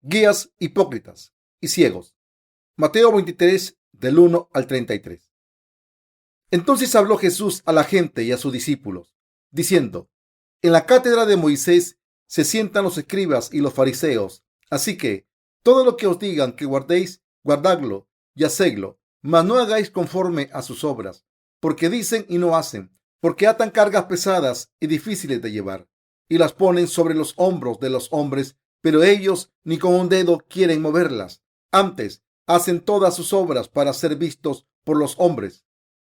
guías hipócritas y ciegos. Mateo 23, del 1 al 33. Entonces habló Jesús a la gente y a sus discípulos, diciendo: En la cátedra de Moisés se sientan los escribas y los fariseos. Así que todo lo que os digan que guardéis, guardadlo y hacedlo, mas no hagáis conforme a sus obras, porque dicen y no hacen, porque atan cargas pesadas y difíciles de llevar, y las ponen sobre los hombros de los hombres, pero ellos ni con un dedo quieren moverlas. Antes hacen todas sus obras para ser vistos por los hombres,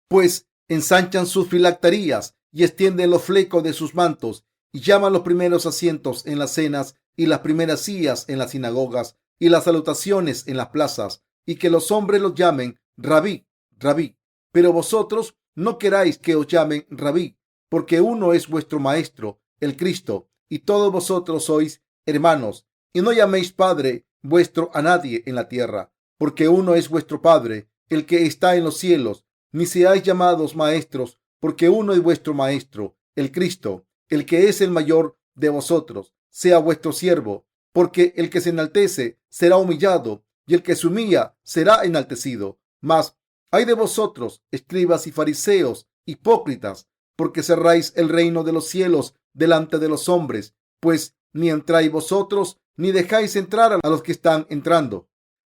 pues ensanchan sus filacterías y extienden los flecos de sus mantos, y llaman los primeros asientos en las cenas y las primeras sillas en las sinagogas y las salutaciones en las plazas, y que los hombres los llamen rabí, rabí. Pero vosotros no queráis que os llamen rabí, porque uno es vuestro maestro, el Cristo, y todos vosotros sois hermanos. Y no llaméis Padre vuestro a nadie en la tierra, porque uno es vuestro Padre, el que está en los cielos. Ni seáis llamados maestros, porque uno es vuestro Maestro, el Cristo. El que es el mayor de vosotros sea vuestro siervo, porque el que se enaltece será humillado, y el que se humilla será enaltecido. Mas ay de vosotros, escribas y fariseos, hipócritas, porque cerráis el reino de los cielos delante de los hombres, pues ni entráis vosotros, ni dejáis entrar a los que están entrando.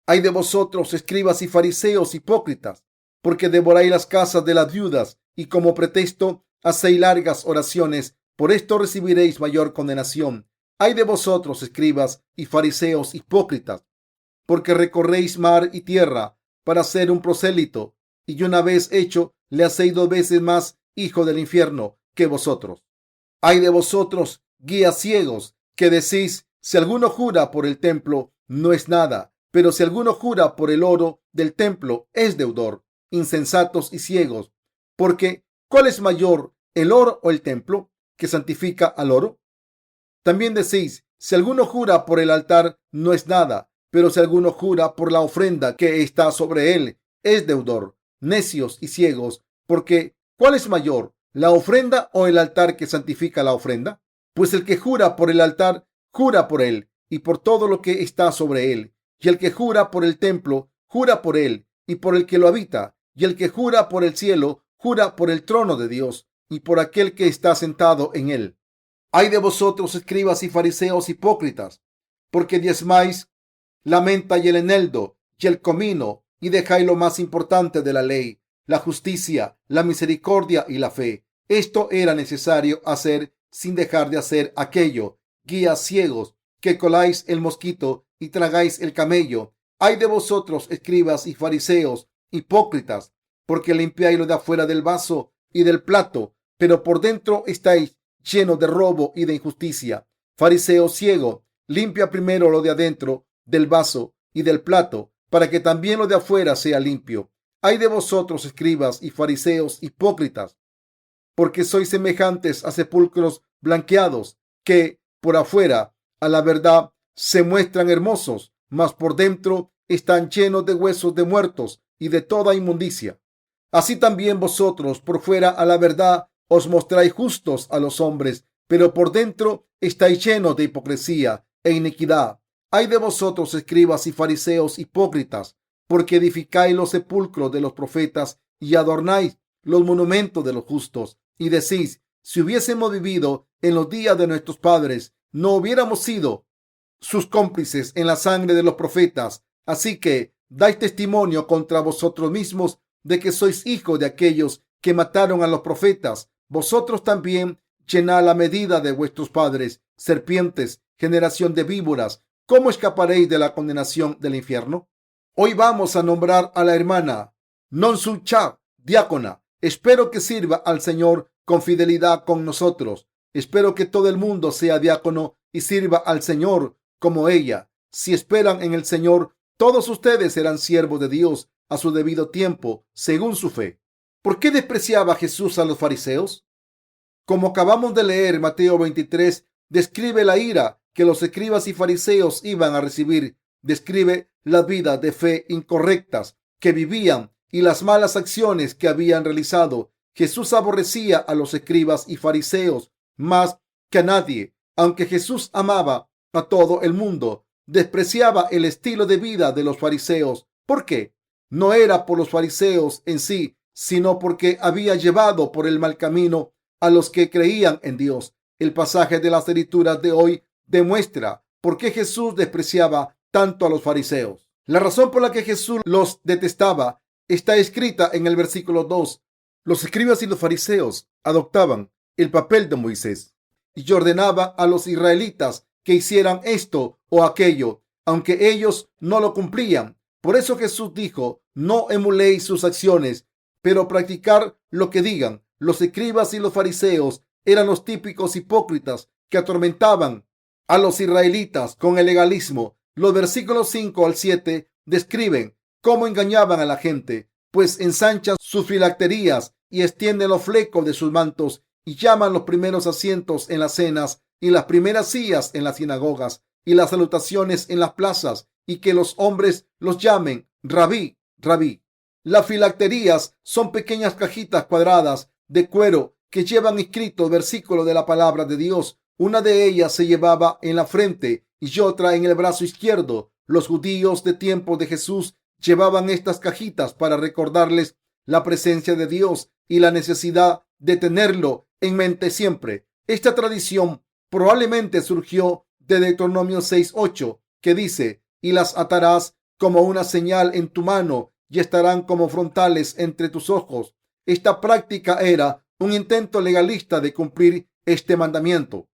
Ay de vosotros, escribas y fariseos, hipócritas, porque devoráis las casas de las viudas, y como pretexto hacéis largas oraciones. Por esto recibiréis mayor condenación. Ay de vosotros, escribas y fariseos, hipócritas, porque recorréis mar y tierra para ser un prosélito, y una vez hecho, le hacéis 2 veces más hijo del infierno que vosotros. Ay de vosotros, guías ciegos, que decís: si alguno jura por el templo, no es nada, pero si alguno jura por el oro del templo, es deudor. Insensatos y ciegos, porque ¿cuál es mayor, el oro o el templo, que santifica al oro? También decís: si alguno jura por el altar, no es nada, pero si alguno jura por la ofrenda que está sobre él, es deudor. Necios y ciegos, porque ¿cuál es mayor, la ofrenda o el altar que santifica la ofrenda? Pues el que jura por el altar, jura por él y por todo lo que está sobre él. Y el que jura por el templo, jura por él y por el que lo habita. Y el que jura por el cielo, jura por el trono de Dios y por aquel que está sentado en él. Ay de vosotros, escribas y fariseos hipócritas, porque diezmáis la menta y el eneldo y el comino, y dejáis lo más importante de la ley, la justicia, la misericordia y la fe. Esto era necesario hacer sin dejar de hacer aquello. Guías ciegos, que coláis el mosquito y tragáis el camello. Ay de vosotros, escribas y fariseos hipócritas, porque limpiáis lo de afuera del vaso y del plato, pero por dentro estáis lleno de robo y de injusticia. Fariseo ciego, limpia primero lo de adentro del vaso y del plato, para que también lo de afuera sea limpio. Ay de vosotros, escribas y fariseos hipócritas, porque sois semejantes a sepulcros blanqueados, que por afuera, a la verdad, se muestran hermosos, mas por dentro están llenos de huesos de muertos y de toda inmundicia. Así también vosotros por fuera, a la verdad, os mostráis justos a los hombres, pero por dentro estáis llenos de hipocresía e iniquidad. Ay de vosotros, escribas y fariseos hipócritas, porque edificáis los sepulcros de los profetas y adornáis los monumentos de los justos, y decís: si hubiésemos vivido en los días de nuestros padres, no hubiéramos sido sus cómplices en la sangre de los profetas. Así que dais testimonio contra vosotros mismos de que sois hijos de aquellos que mataron a los profetas. Vosotros también llenad la medida de vuestros padres. Serpientes, generación de víboras, ¿cómo escaparéis de la condenación del infierno? Hoy vamos a nombrar a la hermana Non-Sun-Cha, diácona. Espero que sirva al Señor con fidelidad con nosotros. Espero que todo el mundo sea diácono y sirva al Señor como ella. Si esperan en el Señor, todos ustedes serán siervos de Dios a su debido tiempo, según su fe. ¿Por qué despreciaba Jesús a los fariseos? Como acabamos de leer, Mateo 23 describe la ira que los escribas y fariseos iban a recibir. Describe las vidas de fe incorrectas que vivían y las malas acciones que habían realizado. Jesús aborrecía a los escribas y fariseos más que a nadie. Aunque Jesús amaba a todo el mundo, despreciaba el estilo de vida de los fariseos. ¿Por qué? No era por los fariseos en sí, sino porque había llevado por el mal camino a los que creían en Dios. El pasaje de las Escrituras de hoy demuestra por qué Jesús despreciaba tanto a los fariseos. La razón por la que Jesús los detestaba está escrita en el versículo 2. Los escribas y los fariseos adoptaban el papel de Moisés y ordenaba a los israelitas que hicieran esto o aquello, aunque ellos no lo cumplían. Por eso Jesús dijo: no emuléis sus acciones, pero practicar lo que digan. Los escribas y los fariseos eran los típicos hipócritas que atormentaban a los israelitas con el legalismo. Los versículos 5 al 7 describen cómo engañaban a la gente, pues ensanchan sus filacterías y extienden los flecos de sus mantos y llaman los primeros asientos en las cenas y las primeras sillas en las sinagogas y las salutaciones en las plazas, y que los hombres los llamen rabí, rabí. Las filacterías son pequeñas cajitas cuadradas de cuero que llevan escrito versículos de la palabra de Dios. Una de ellas se llevaba en la frente y otra en el brazo izquierdo. Los judíos de tiempo de Jesús llevaban estas cajitas para recordarles la presencia de Dios y la necesidad de tenerlo en mente siempre. Esta tradición probablemente surgió de Deuteronomio 6:8, que dice: y las atarás como una señal en tu mano y estarán como frontales entre tus ojos. Esta práctica era un intento legalista de cumplir este mandamiento.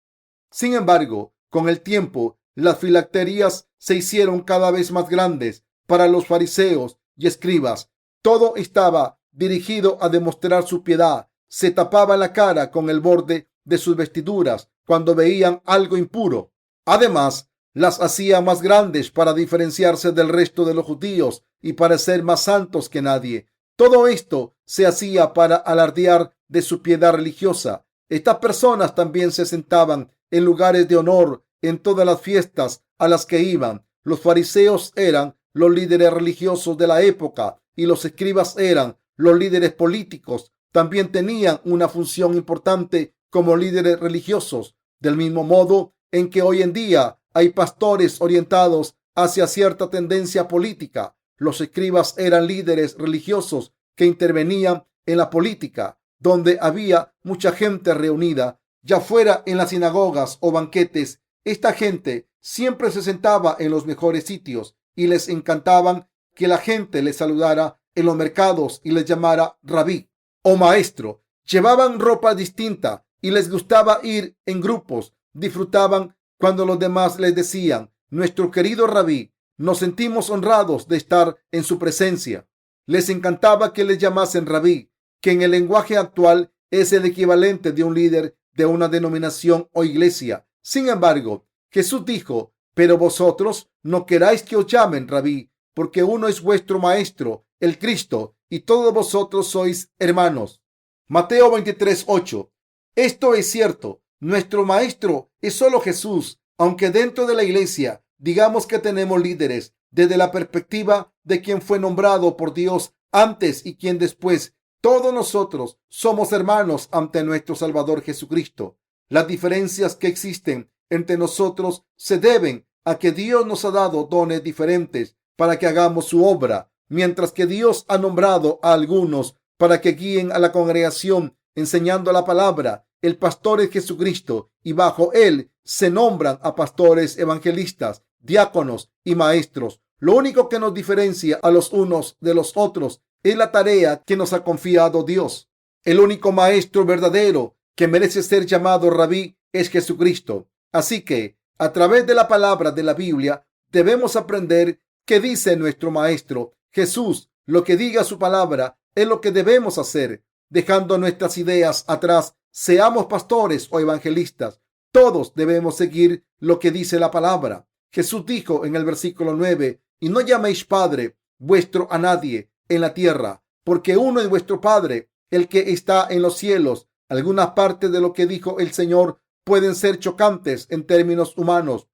Sin embargo, con el tiempo, las filacterías se hicieron cada vez más grandes para los fariseos y escribas. Todo estaba dirigido a demostrar su piedad. Se tapaban la cara con el borde de sus vestiduras cuando veían algo impuro. Además, las hacía más grandes para diferenciarse del resto de los judíos y parecer más santos que nadie. Todo esto se hacía para alardear de su piedad religiosa. Estas personas también se sentaban en lugares de honor en todas las fiestas a las que iban. Los fariseos eran los líderes religiosos de la época y los escribas eran los líderes políticos. También tenían una función importante como líderes religiosos, del mismo modo en que hoy en día hay pastores orientados hacia cierta tendencia política. Los escribas eran líderes religiosos que intervenían en la política, donde había mucha gente reunida, ya fuera en las sinagogas o banquetes. Esta gente siempre se sentaba en los mejores sitios y les encantaban que la gente les saludara en los mercados y les llamara rabí o maestro. Llevaban ropa distinta y les gustaba ir en grupos. Disfrutaban cuando los demás les decían: nuestro querido rabí. Nos sentimos honrados de estar en su presencia. Les encantaba que les llamasen rabí, que en el lenguaje actual es el equivalente de un líder de una denominación o iglesia. Sin embargo, Jesús dijo: pero vosotros no queráis que os llamen rabí, porque uno es vuestro maestro, el Cristo, y todos vosotros sois hermanos. Mateo 23:8. Esto es cierto. Nuestro maestro es solo Jesús, aunque dentro de la iglesia digamos que tenemos líderes desde la perspectiva de quien fue nombrado por Dios antes y quien después. Todos nosotros somos hermanos ante nuestro Salvador Jesucristo. Las diferencias que existen entre nosotros se deben a que Dios nos ha dado dones diferentes para que hagamos su obra, mientras que Dios ha nombrado a algunos para que guíen a la congregación enseñando la palabra. El pastor es Jesucristo y bajo él se nombran a pastores, evangelistas, diáconos y maestros. Lo único que nos diferencia a los unos de los otros es la tarea que nos ha confiado Dios. El único maestro verdadero que merece ser llamado rabí es Jesucristo. Así que, a través de la palabra de la Biblia, debemos aprender qué dice nuestro maestro Jesús. Lo que diga su palabra es lo que debemos hacer, dejando nuestras ideas atrás. Seamos pastores o evangelistas, todos debemos seguir lo que dice la palabra. Jesús dijo en el versículo 9: y no llaméis Padre vuestro a nadie en la tierra, porque uno es vuestro Padre, el que está en los cielos. Algunas partes de lo que dijo el Señor pueden ser chocantes en términos humanos.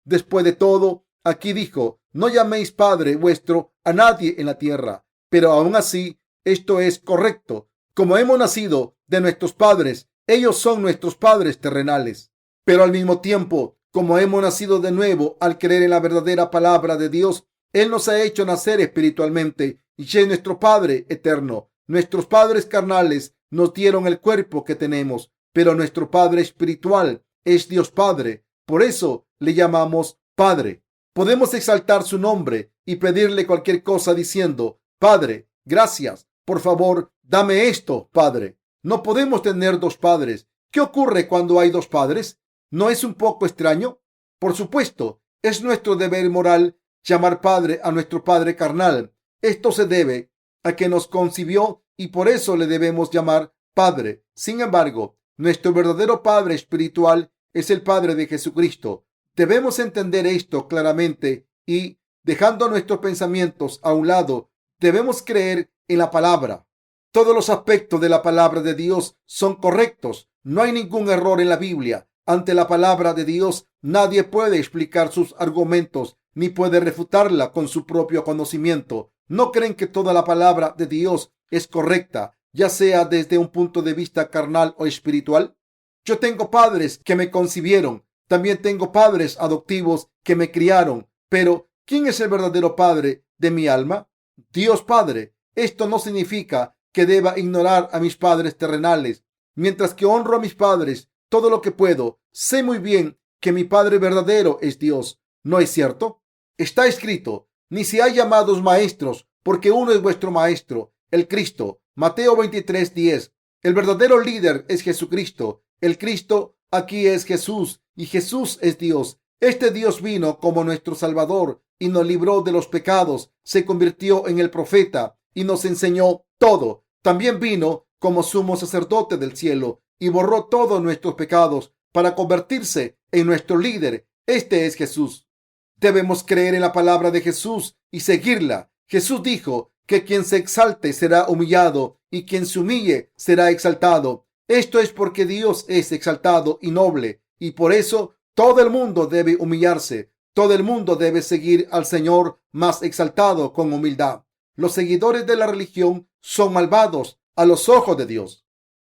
Después de todo, aquí dijo: no llaméis Padre vuestro a nadie en la tierra. Pero aún así, esto es correcto. Como hemos nacido de nuestros padres, ellos son nuestros padres terrenales. Pero al mismo tiempo, Como hemos nacido de nuevo al creer en la verdadera palabra de Dios, Él nos ha hecho nacer espiritualmente y es nuestro Padre eterno. Nuestros padres carnales nos dieron el cuerpo que tenemos, pero nuestro Padre espiritual es Dios Padre. Por eso le llamamos Padre. Podemos exaltar su nombre y pedirle cualquier cosa diciendo: Padre, gracias. Por favor, dame esto, Padre. No podemos tener dos padres. ¿Qué ocurre cuando hay dos padres? ¿No es un poco extraño? Por supuesto, es nuestro deber moral llamar Padre a nuestro Padre carnal. Esto se debe a que nos concibió y por eso le debemos llamar Padre. Sin embargo, nuestro verdadero Padre espiritual es el Padre de Jesucristo. Debemos entender esto claramente y, dejando nuestros pensamientos a un lado, debemos creer en la palabra. Todos los aspectos de la palabra de Dios son correctos. No hay ningún error en la Biblia. Ante la palabra de Dios, nadie puede explicar sus argumentos ni puede refutarla con su propio conocimiento. ¿No creen que toda la palabra de Dios es correcta, ya sea desde un punto de vista carnal o espiritual? Yo tengo padres que me concibieron. También tengo padres adoptivos que me criaron. Pero, ¿quién es el verdadero padre de mi alma? Dios Padre. Esto no significa que deba ignorar a mis padres terrenales. Mientras que honro a mis padres todo lo que puedo, sé muy bien que mi Padre verdadero es Dios. ¿No es cierto? Está escrito: ni se hay llamados maestros, porque uno es vuestro maestro, el Cristo. Mateo 23:10. El verdadero líder es Jesucristo. El Cristo aquí es Jesús y Jesús es Dios. Este Dios vino como nuestro Salvador y nos libró de los pecados. Se convirtió en el profeta y nos enseñó todo. También vino como sumo sacerdote del cielo y borró todos nuestros pecados para convertirse en nuestro líder. Este es Jesús. Debemos creer en la palabra de Jesús y seguirla. Jesús dijo que quien se exalte será humillado y quien se humille será exaltado. Esto es porque Dios es exaltado y noble y por eso todo el mundo debe humillarse. Todo el mundo debe seguir al Señor más exaltado con humildad. Los seguidores de la religión son malvados a los ojos de Dios.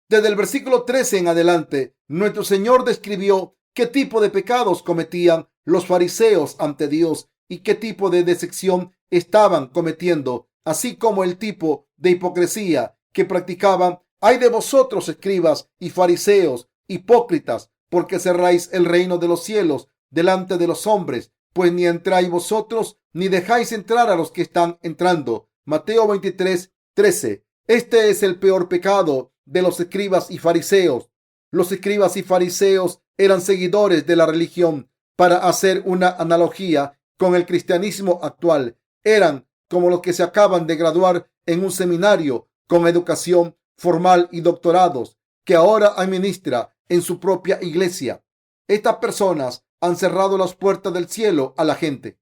Desde el versículo 13 en adelante, nuestro Señor describió qué tipo de pecados cometían los fariseos ante Dios y qué tipo de decepción estaban cometiendo, así como el tipo de hipocresía que practicaban. Ay de vosotros, escribas y fariseos, hipócritas, porque cerráis el reino de los cielos delante de los hombres, pues ni entráis vosotros ni dejáis entrar a los que están entrando. Mateo 23:13. Este es el peor pecado de los escribas y fariseos. Los escribas y fariseos eran seguidores de la religión. Para hacer una analogía con el cristianismo actual, eran como los que se acaban de graduar en un seminario con educación formal y doctorados, que ahora administra en su propia iglesia. Estas personas han cerrado las puertas del cielo a la gente.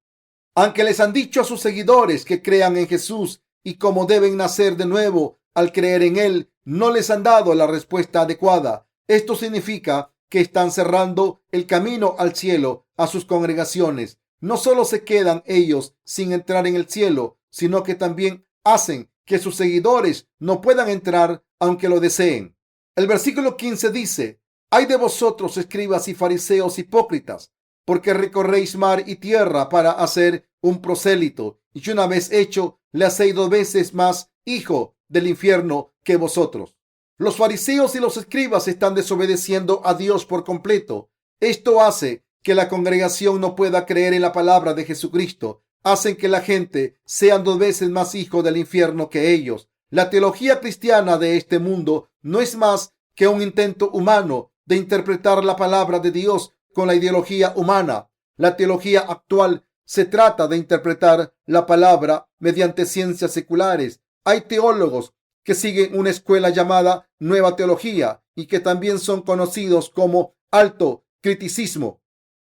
Aunque les han dicho a sus seguidores que crean en Jesús y cómo deben nacer de nuevo al creer en Él, no les han dado la respuesta adecuada. Esto significa que están cerrando el camino al cielo a sus congregaciones. No solo se quedan ellos sin entrar en el cielo, sino que también hacen que sus seguidores no puedan entrar aunque lo deseen. El versículo 15 dice: Ay de vosotros, escribas y fariseos hipócritas, porque recorréis mar y tierra para hacer un prosélito, y una vez hecho, le hacéis 2 veces más hijo del infierno que vosotros. Los fariseos y los escribas están desobedeciendo a Dios por completo. Esto hace que la congregación no pueda creer en la palabra de Jesucristo. Hacen que la gente sean 2 veces más hijos del infierno que ellos. La teología cristiana de este mundo no es más que un intento humano de interpretar la palabra de Dios con la ideología humana. La teología actual se trata de interpretar la palabra mediante ciencias seculares. Hay teólogos que siguen una escuela llamada Nueva Teología y que también son conocidos como alto criticismo.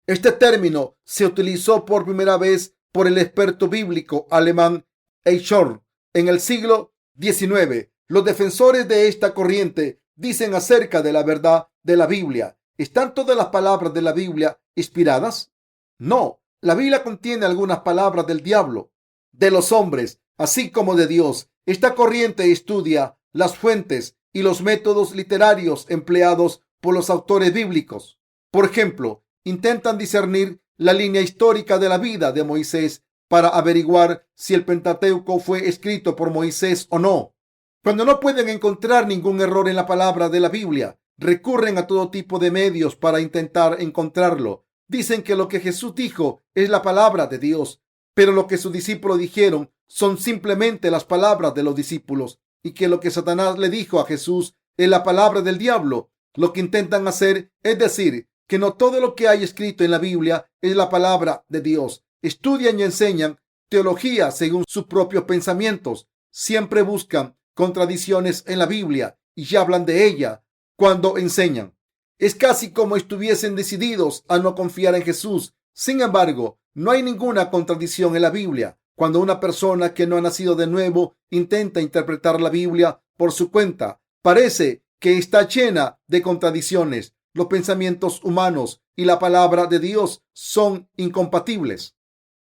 Este término se utilizó por primera vez por el experto bíblico alemán Eichhorn en el siglo XIX. Los defensores de esta corriente dicen acerca de la verdad de la Biblia: ¿están todas las palabras de la Biblia inspiradas? No, la Biblia contiene algunas palabras del diablo, de los hombres, así como de Dios. Esta corriente estudia las fuentes y los métodos literarios empleados por los autores bíblicos. Por ejemplo, intentan discernir la línea histórica de la vida de Moisés para averiguar si el Pentateuco fue escrito por Moisés o no. Cuando no pueden encontrar ningún error en la palabra de la Biblia, recurren a todo tipo de medios para intentar encontrarlo. Dicen que lo que Jesús dijo es la palabra de Dios, pero lo que sus discípulos dijeron son simplemente las palabras de los discípulos, y que lo que Satanás le dijo a Jesús es la palabra del diablo. Lo que intentan hacer es decir que no todo lo que hay escrito en la Biblia es la palabra de Dios. Estudian y enseñan teología según sus propios pensamientos. Siempre buscan contradicciones en la Biblia y hablan de ella cuando enseñan. Es casi como estuviesen decididos a no confiar en Jesús. Sin embargo, no hay ninguna contradicción en la Biblia. Cuando una persona que no ha nacido de nuevo intenta interpretar la Biblia por su cuenta, parece que está llena de contradicciones. Los pensamientos humanos y la palabra de Dios son incompatibles.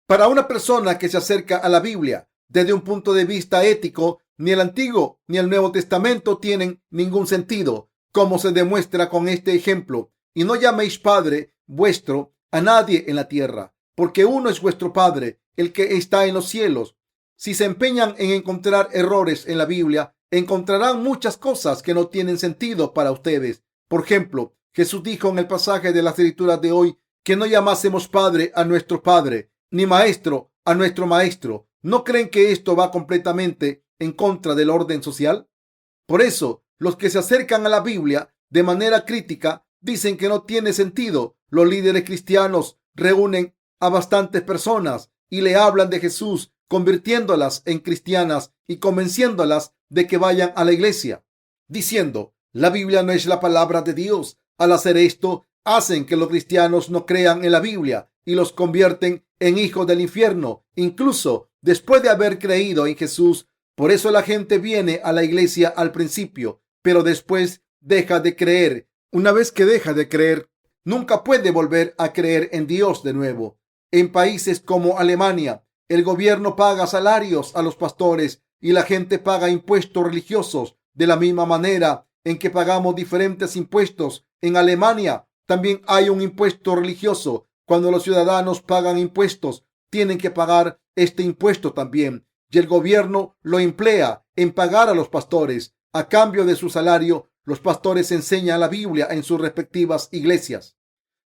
Para una persona que se acerca a la Biblia desde un punto de vista ético, ni el Antiguo ni el Nuevo Testamento tienen ningún sentido, como se demuestra con este ejemplo. Y no llaméis Padre vuestro a nadie en la tierra, porque uno es vuestro Padre, el que está en los cielos. Si se empeñan en encontrar errores en la Biblia, encontrarán muchas cosas que no tienen sentido para ustedes. Por ejemplo, Jesús dijo en el pasaje de las Escrituras de hoy que no llamásemos Padre a nuestro Padre, ni Maestro a nuestro Maestro. ¿No creen que esto va completamente en contra del orden social? Por eso, los que se acercan a la Biblia de manera crítica dicen que no tiene sentido. Los líderes cristianos reúnen a bastantes personas y le hablan de Jesús, convirtiéndolas en cristianas y convenciéndolas de que vayan a la iglesia, diciendo: la Biblia no es la palabra de Dios. Al hacer esto, hacen que los cristianos no crean en la Biblia y los convierten en hijos del infierno, incluso después de haber creído en Jesús. Por eso la gente viene a la iglesia al principio, pero después deja de creer. Una vez que deja de creer, nunca puede volver a creer en Dios de nuevo. En países como Alemania, el gobierno paga salarios a los pastores y la gente paga impuestos religiosos de la misma manera en que pagamos diferentes impuestos. En Alemania también hay un impuesto religioso. Cuando los ciudadanos pagan impuestos, tienen que pagar este impuesto también. Y el gobierno lo emplea en pagar a los pastores. A cambio de su salario, los pastores enseñan la Biblia en sus respectivas iglesias.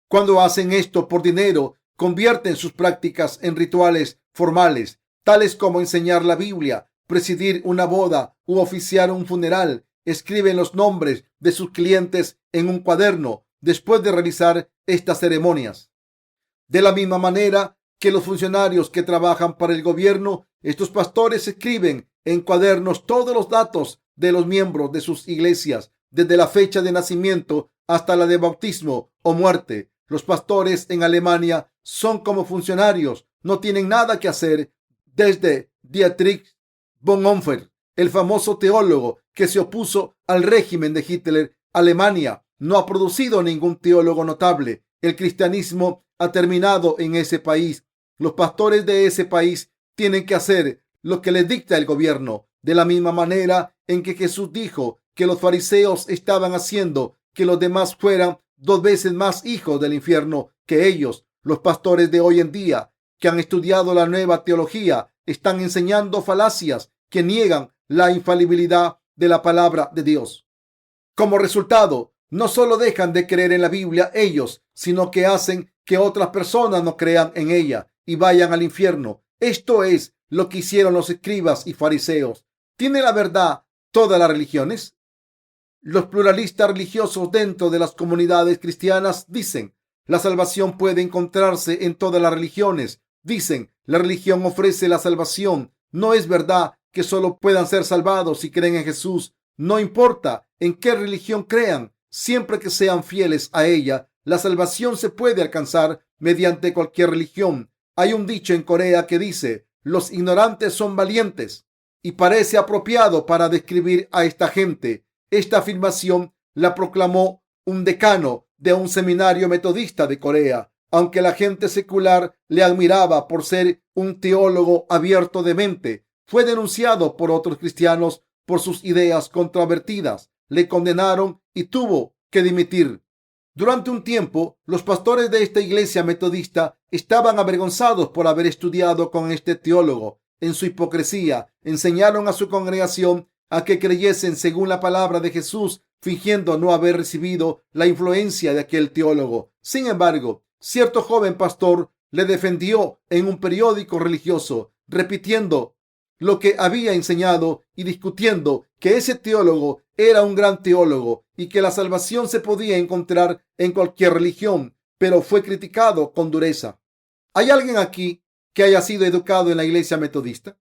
Cuando hacen esto por dinero, convierten sus prácticas en rituales formales, tales como enseñar la Biblia, presidir una boda u oficiar un funeral. Escriben los nombres de sus clientes en un cuaderno después de realizar estas ceremonias. De la misma manera que los funcionarios que trabajan para el gobierno, estos pastores escriben en cuadernos todos los datos de los miembros de sus iglesias, desde la fecha de nacimiento hasta la de bautismo o muerte. Los pastores en Alemania son como funcionarios, no tienen nada que hacer. Desde Dietrich Bonhoeffer, el famoso teólogo que se opuso al régimen de Hitler, Alemania no ha producido ningún teólogo notable. El cristianismo ha terminado en ese país. Los pastores de ese país tienen que hacer lo que les dicta el gobierno, de la misma manera en que Jesús dijo que los fariseos estaban haciendo que los demás fueran 2 veces más hijos del infierno que ellos. Los pastores de hoy en día que han estudiado la nueva teología están enseñando falacias que niegan la infalibilidad de la palabra de Dios. Como resultado, no solo dejan de creer en la Biblia ellos, sino que hacen que otras personas no crean en ella y vayan al infierno. Esto es lo que hicieron los escribas y fariseos. ¿Tiene la verdad todas las religiones? Los pluralistas religiosos dentro de las comunidades cristianas dicen: la salvación puede encontrarse en todas las religiones. Dicen: la religión ofrece la salvación. No es verdad que solo puedan ser salvados si creen en Jesús. No importa en qué religión crean, siempre que sean fieles a ella, la salvación se puede alcanzar mediante cualquier religión. Hay un dicho en Corea que dice: los ignorantes son valientes, y parece apropiado para describir a esta gente. Esta afirmación la proclamó un decano de un seminario metodista de Corea. Aunque la gente secular le admiraba por ser un teólogo abierto de mente, fue denunciado por otros cristianos por sus ideas controvertidas. Le condenaron y tuvo que dimitir. Durante un tiempo, los pastores de esta iglesia metodista estaban avergonzados por haber estudiado con este teólogo. En su hipocresía, enseñaron a su congregación a que creyesen según la palabra de Jesús, fingiendo no haber recibido la influencia de aquel teólogo. Sin embargo, cierto joven pastor le defendió en un periódico religioso, repitiendo lo que había enseñado y discutiendo que ese teólogo era un gran teólogo y que la salvación se podía encontrar en cualquier religión, pero fue criticado con dureza. ¿Hay alguien aquí que haya sido educado en la iglesia metodista?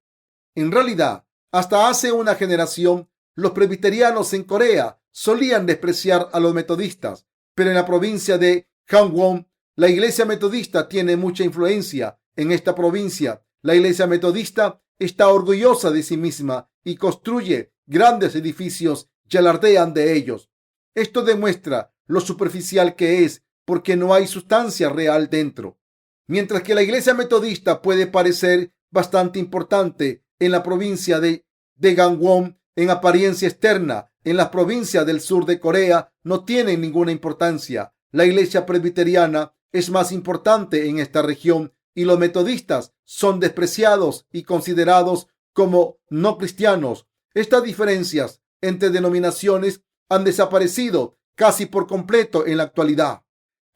En realidad, hasta hace una generación, los presbiterianos en Corea solían despreciar a los metodistas, pero en la provincia de Gangwon, la iglesia metodista tiene mucha influencia. En esta provincia, la iglesia metodista está orgullosa de sí misma y construye grandes edificios y alardean de ellos. Esto demuestra lo superficial que es, porque no hay sustancia real dentro. Mientras que la iglesia metodista puede parecer bastante importante en la provincia de Gangwon, en apariencia externa, en las provincias del sur de Corea no tiene ninguna importancia. La iglesia presbiteriana es más importante en esta región y los metodistas son despreciados y considerados como no cristianos. Estas diferencias entre denominaciones han desaparecido casi por completo en la actualidad.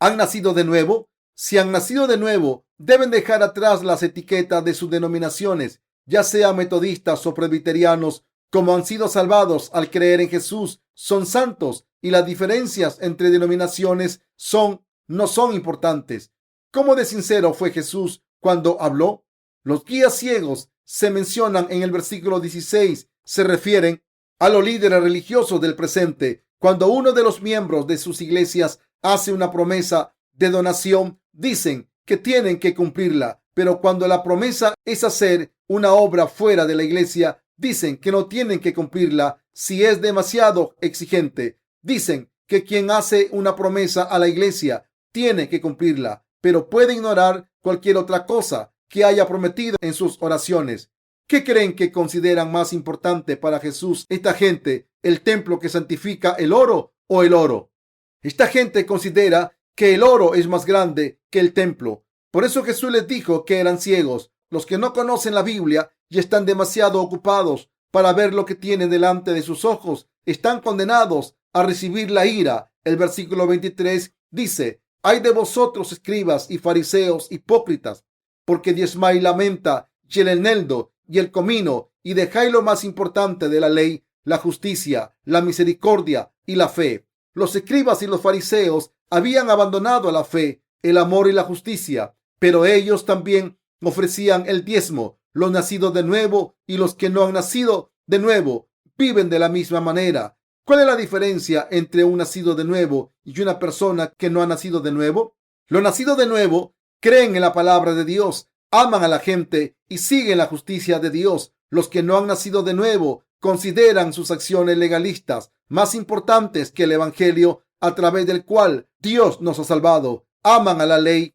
¿Han nacido de nuevo? Si han nacido de nuevo, deben dejar atrás las etiquetas de sus denominaciones, ya sean metodistas o presbiterianos. Como han sido salvados al creer en Jesús, son santos y las diferencias entre denominaciones no son importantes. ¿Cómo de sincero fue Jesús cuando habló? Los guías ciegos se mencionan en el versículo 16. Se refieren a los líderes religiosos del presente. Cuando uno de los miembros de sus iglesias hace una promesa de donación, dicen que tienen que cumplirla. Pero cuando la promesa es hacer una obra fuera de la iglesia, dicen que no tienen que cumplirla si es demasiado exigente. Dicen que quien hace una promesa a la iglesia tiene que cumplirla, pero puede ignorar cualquier otra cosa que haya prometido en sus oraciones. ¿Qué creen que consideran más importante para Jesús esta gente, el templo que santifica el oro o el oro? Esta gente considera que el oro es más grande que el templo. Por eso Jesús les dijo que eran ciegos, los que no conocen la Biblia y están demasiado ocupados para ver lo que tienen delante de sus ojos. Están condenados a recibir la ira. El versículo 23 dice: «Ay de vosotros, escribas y fariseos hipócritas, porque diezmáis la menta y el eneldo y el comino, y dejáis lo más importante de la ley, la justicia, la misericordia y la fe». Los escribas y los fariseos habían abandonado la fe, el amor y la justicia, pero ellos también ofrecían el diezmo. Los nacidos de nuevo y los que no han nacido de nuevo viven de la misma manera. ¿Cuál es la diferencia entre un nacido de nuevo y una persona que no ha nacido de nuevo? Los nacidos de nuevo creen en la palabra de Dios, aman a la gente y siguen la justicia de Dios. Los que no han nacido de nuevo consideran sus acciones legalistas más importantes que el evangelio a través del cual Dios nos ha salvado. Aman a la ley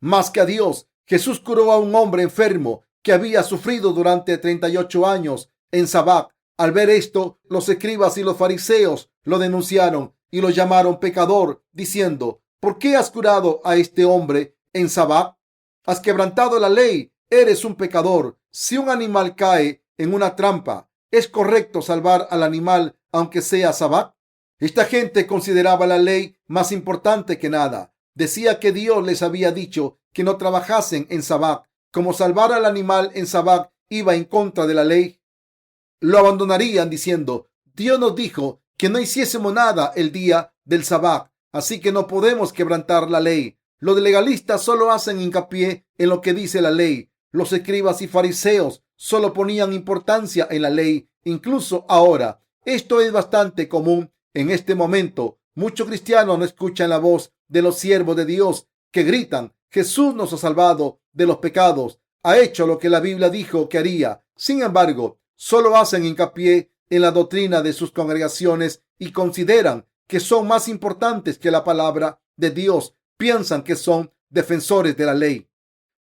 más que a Dios. Jesús curó a un hombre enfermo que había sufrido durante 38 años en Sabbac. Al ver esto, los escribas y los fariseos lo denunciaron y lo llamaron pecador, diciendo: «¿Por qué has curado a este hombre en Sabbac? Has quebrantado la ley, eres un pecador». Si un animal cae en una trampa, ¿es correcto salvar al animal aunque sea Sabbac? Esta gente consideraba la ley más importante que nada. Decía que Dios les había dicho que no trabajasen en Sabbac. Como salvar al animal en Sabbac iba en contra de la ley, lo abandonarían diciendo: «Dios nos dijo que no hiciésemos nada el día del Sabbac, así que no podemos quebrantar la ley». Los legalistas solo hacen hincapié en lo que dice la ley. Los escribas y fariseos solo ponían importancia en la ley, incluso ahora. Esto es bastante común en este momento. Muchos cristianos no escuchan la voz de los siervos de Dios que gritan: «Jesús nos ha salvado de los pecados, ha hecho lo que la Biblia dijo que haría». Sin embargo, solo hacen hincapié en la doctrina de sus congregaciones y consideran que son más importantes que la palabra de Dios. Piensan que son defensores de la ley.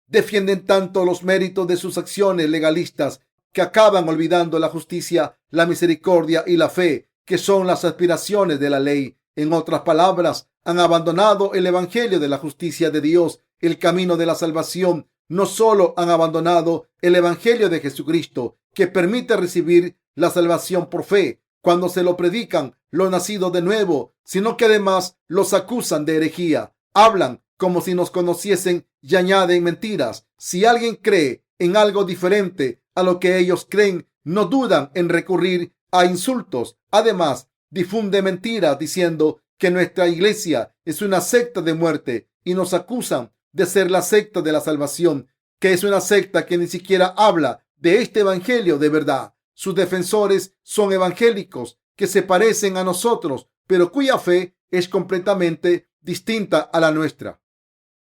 Defienden tanto los méritos de sus acciones legalistas que acaban olvidando la justicia, la misericordia y la fe, que son las aspiraciones de la ley. En otras palabras, han abandonado el evangelio de la justicia de Dios, el camino de la salvación. No solo han abandonado el evangelio de Jesucristo, que permite recibir la salvación por fe cuando se lo predican los nacidos de nuevo, sino que además los acusan de herejía. Hablan como si nos conociesen y añaden mentiras. Si alguien cree en algo diferente a lo que ellos creen, no dudan en recurrir a insultos. Además, difunde mentiras diciendo que nuestra iglesia es una secta de muerte y nos acusan de ser la secta de la salvación, que es una secta que ni siquiera habla de este evangelio de verdad. Sus defensores son evangélicos que se parecen a nosotros, pero cuya fe es completamente distinta a la nuestra.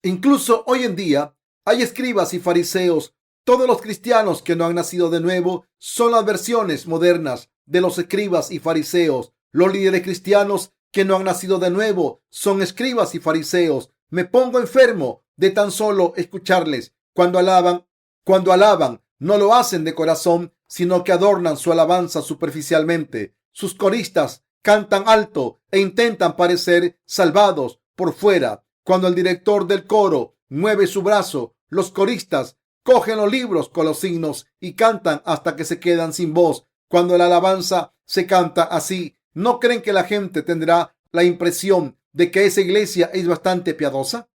Incluso hoy en día hay escribas y fariseos. Todos los cristianos que no han nacido de nuevo son las versiones modernas de los escribas y fariseos. Los líderes cristianos que no han nacido de nuevo son escribas y fariseos. Me pongo enfermo de tan solo escucharles. Cuando alaban, no lo hacen de corazón, sino que adornan su alabanza superficialmente. Sus coristas cantan alto e intentan parecer salvados por fuera. Cuando el director del coro mueve su brazo, los coristas cogen los libros con los signos y cantan hasta que se quedan sin voz. Cuando la alabanza se canta así, ¿no creen que la gente tendrá la impresión de que esa iglesia es bastante piadosa?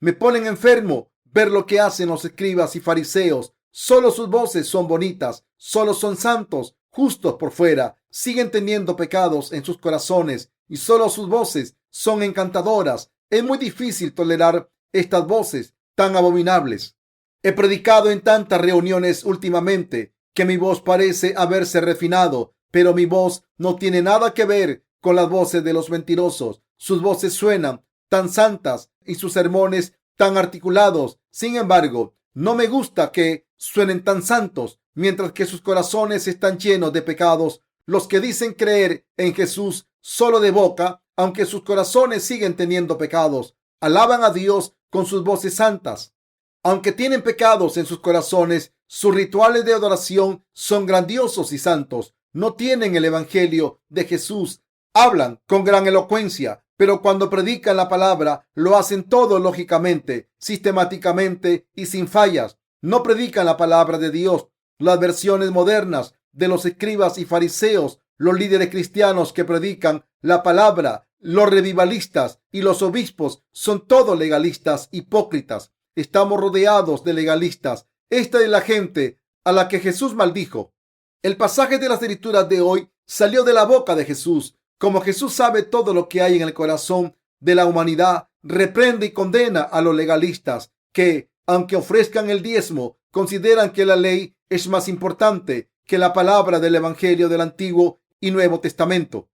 Me ponen enfermo ver lo que hacen los escribas y fariseos. Solo sus voces son bonitas, solo son santos, justos por fuera, siguen teniendo pecados en sus corazones y solo sus voces son encantadoras. Es muy difícil tolerar estas voces tan abominables. He predicado en tantas reuniones últimamente que mi voz parece haberse refinado, pero mi voz no tiene nada que ver con las voces de los mentirosos. Sus voces suenan tan santas y sus sermones tan articulados. Sin embargo, no me gusta que suenen tan santos, mientras que sus corazones están llenos de pecados. Los que dicen creer en Jesús solo de boca, aunque sus corazones siguen teniendo pecados, alaban a Dios con sus voces santas. Aunque tienen pecados en sus corazones, sus rituales de adoración son grandiosos y santos. No tienen el evangelio de Jesús. Hablan con gran elocuencia, pero cuando predican la palabra, lo hacen todo lógicamente, sistemáticamente y sin fallas. No predican la palabra de Dios. Las versiones modernas de los escribas y fariseos, los líderes cristianos que predican la palabra, los revivalistas y los obispos son todos legalistas, hipócritas. Estamos rodeados de legalistas. Esta es la gente a la que Jesús maldijo. El pasaje de las Escrituras de hoy salió de la boca de Jesús. Como Jesús sabe todo lo que hay en el corazón de la humanidad, reprende y condena a los legalistas que, aunque ofrezcan el diezmo, consideran que la ley es más importante que la palabra del Evangelio del Antiguo y Nuevo Testamento.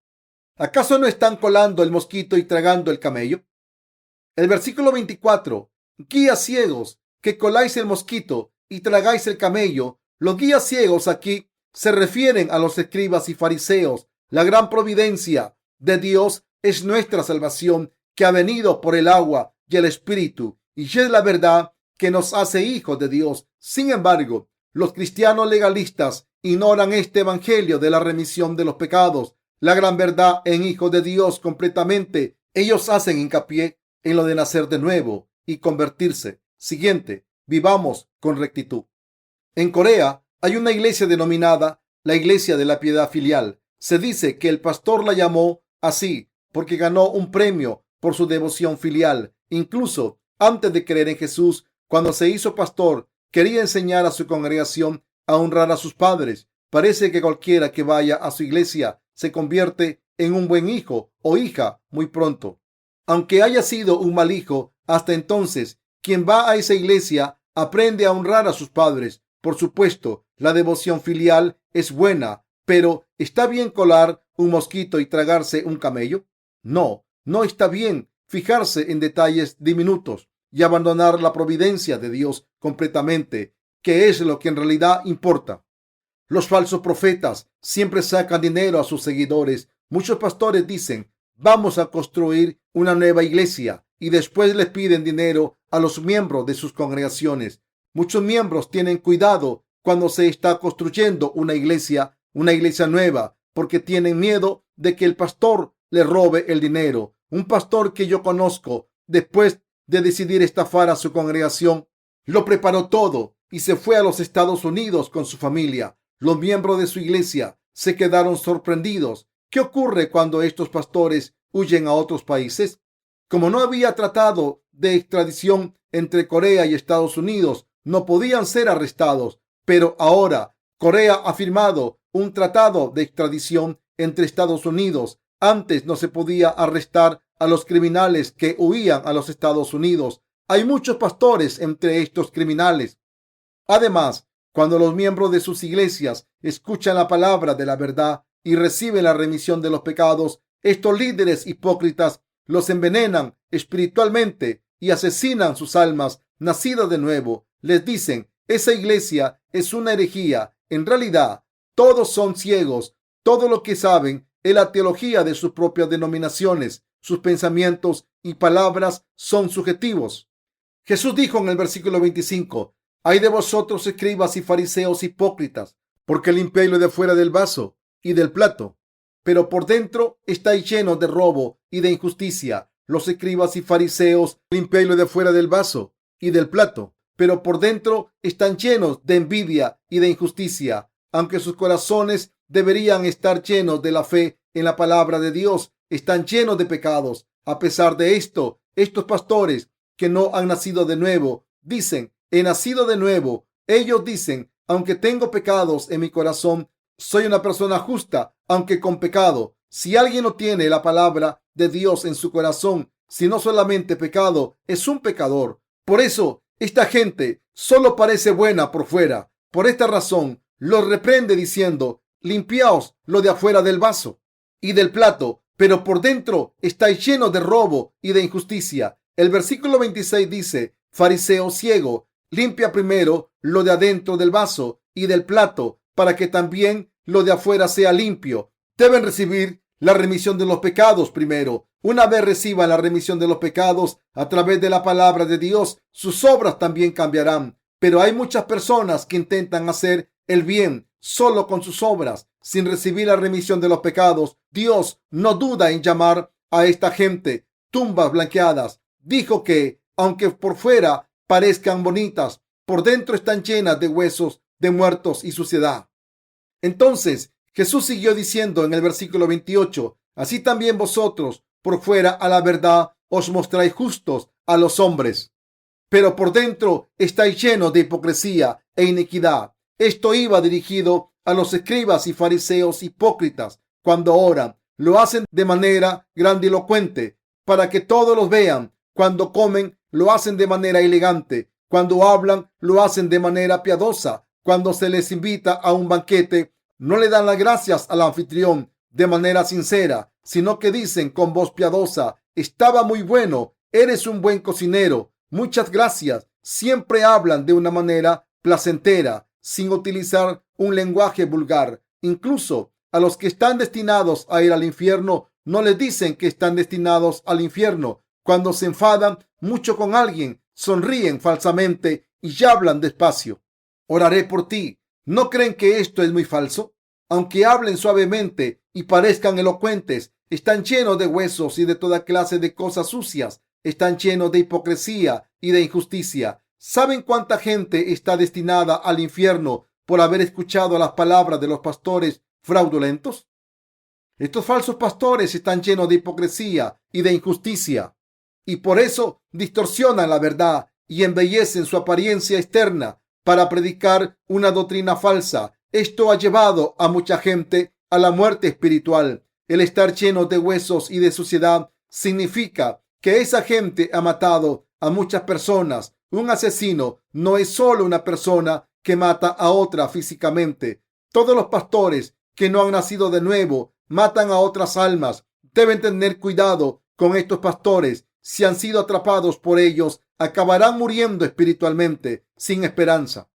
¿Acaso no están colando el mosquito y tragando el camello? El versículo 24. Guías ciegos, que coláis el mosquito y tragáis el camello. Los guías ciegos aquí se refieren a los escribas y fariseos. La gran providencia de Dios es nuestra salvación, que ha venido por el agua y el Espíritu, y es la verdad que nos hace hijos de Dios. Sin embargo, los cristianos legalistas ignoran este evangelio de la remisión de los pecados, la gran verdad en hijos de Dios completamente. Ellos hacen hincapié en lo de nacer de nuevo y convertirse. Siguiente, vivamos con rectitud. En Corea hay una iglesia denominada la Iglesia de la Piedad Filial. Se dice que el pastor la llamó así porque ganó un premio por su devoción filial. Incluso antes de creer en Jesús, cuando se hizo pastor, quería enseñar a su congregación a honrar a sus padres. Parece que cualquiera que vaya a su iglesia se convierte en un buen hijo o hija muy pronto. Aunque haya sido un mal hijo hasta entonces, quien va a esa iglesia aprende a honrar a sus padres. Por supuesto, la devoción filial es buena, pero ¿está bien colar un mosquito y tragarse un camello? No, no está bien fijarse en detalles diminutos y abandonar la providencia de Dios completamente, que es lo que en realidad importa. Los falsos profetas siempre sacan dinero a sus seguidores. Muchos pastores dicen, vamos a construir una nueva iglesia, y después les piden dinero a los miembros de sus congregaciones. Muchos miembros tienen cuidado cuando se está construyendo una iglesia nueva, porque tienen miedo de que el pastor le robe el dinero. Un pastor que yo conozco, después de decidir estafar a su congregación, lo preparó todo y se fue a los Estados Unidos con su familia. Los miembros de su iglesia se quedaron sorprendidos. ¿Qué ocurre cuando estos pastores huyen a otros países? Como no había tratado de extradición entre Corea y Estados Unidos, no podían ser arrestados. Pero ahora Corea ha firmado un tratado de extradición entre Estados Unidos. Antes no se podía arrestar a los criminales que huían a los Estados Unidos. Hay muchos pastores entre estos criminales. Además, cuando los miembros de sus iglesias escuchan la palabra de la verdad y reciben la remisión de los pecados, estos líderes hipócritas los envenenan espiritualmente y asesinan sus almas nacidas de nuevo. Les dicen, esa iglesia es una herejía. En realidad, todos son ciegos. Todo lo que saben es la teología de sus propias denominaciones. Sus pensamientos y palabras son subjetivos. Jesús dijo en el versículo 25, «Ay de vosotros, escribas y fariseos hipócritas, porque limpiáis lo de fuera del vaso y del plato, pero por dentro estáis llenos de robo y de injusticia. Los escribas y fariseos limpiáis lo de fuera del vaso y del plato, pero por dentro están llenos de envidia y de injusticia. Aunque sus corazones deberían estar llenos de la fe en la palabra de Dios, están llenos de pecados. A pesar de esto, estos pastores que no han nacido de nuevo dicen, he nacido de nuevo. Ellos dicen, aunque tengo pecados en mi corazón, soy una persona justa, aunque con pecado. Si alguien no tiene la palabra de Dios en su corazón, sino solamente pecado, es un pecador. Por eso, esta gente solo parece buena por fuera. Por esta razón, los reprende diciendo, limpiaos lo de afuera del vaso y del plato, pero por dentro estáis llenos de robo y de injusticia. El versículo 26 dice, fariseo ciego, limpia primero lo de adentro del vaso y del plato, para que también lo de afuera sea limpio. Deben recibir la remisión de los pecados primero. Una vez reciban la remisión de los pecados a través de la palabra de Dios, sus obras también cambiarán. Pero hay muchas personas que intentan hacer el bien solo con sus obras, sin recibir la remisión de los pecados. Dios no duda en llamar a esta gente tumbas blanqueadas. Dijo que, aunque por fuera parezcan bonitas, por dentro están llenas de huesos de muertos y suciedad. Entonces Jesús siguió diciendo en el versículo 28, así también vosotros por fuera a la verdad os mostráis justos a los hombres, pero por dentro estáis llenos de hipocresía e iniquidad. Esto iba dirigido a los escribas y fariseos hipócritas. Cuando oran, lo hacen de manera grandilocuente para que todos los vean. Cuando comen, lo hacen de manera elegante. Cuando hablan, lo hacen de manera piadosa. Cuando se les invita a un banquete, no le dan las gracias al anfitrión de manera sincera, sino que dicen con voz piadosa, estaba muy bueno, eres un buen cocinero, muchas gracias. Siempre hablan de una manera placentera, sin utilizar un lenguaje vulgar. Incluso a los que están destinados a ir al infierno, no les dicen que están destinados al infierno. Cuando se enfadan mucho con alguien, sonríen falsamente y hablan despacio. Oraré por ti. ¿No creen que esto es muy falso? Aunque hablen suavemente y parezcan elocuentes, están llenos de huesos y de toda clase de cosas sucias. Están llenos de hipocresía y de injusticia. ¿Saben cuánta gente está destinada al infierno por haber escuchado las palabras de los pastores fraudulentos? Estos falsos pastores están llenos de hipocresía y de injusticia, y por eso distorsionan la verdad y embellecen su apariencia externa para predicar una doctrina falsa. Esto ha llevado a mucha gente a la muerte espiritual. El estar lleno de huesos y de suciedad significa que esa gente ha matado a muchas personas. Un asesino no es solo una persona que mata a otra físicamente. Todos los pastores que no han nacido de nuevo matan a otras almas. Deben tener cuidado con estos pastores. Si han sido atrapados por ellos, acabarán muriendo espiritualmente, sin esperanza.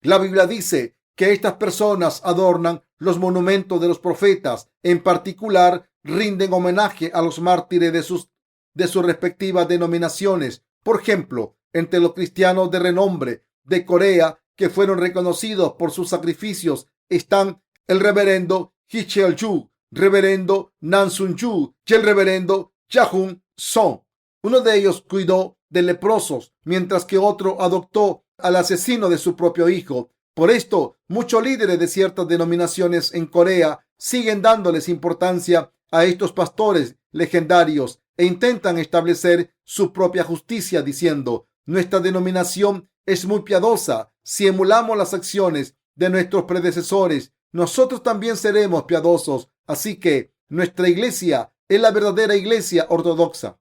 La Biblia dice que estas personas adornan los monumentos de los profetas. En particular, rinden homenaje a los mártires de sus respectivas denominaciones. Por ejemplo, entre los cristianos de renombre de Corea que fueron reconocidos por sus sacrificios están el reverendo Hee Cheol-ju, reverendo Nan Sun Yu y el reverendo Yahun Song. Uno de ellos cuidó de leprosos, mientras que otro adoptó al asesino de su propio hijo. Por esto, muchos líderes de ciertas denominaciones en Corea siguen dándoles importancia a estos pastores legendarios e intentan establecer su propia justicia diciendo: nuestra denominación es muy piadosa. Si emulamos las acciones de nuestros predecesores, nosotros también seremos piadosos. Así que nuestra iglesia es la verdadera iglesia ortodoxa.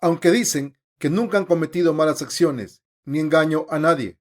Aunque dicen que nunca han cometido malas acciones ni engaño a nadie,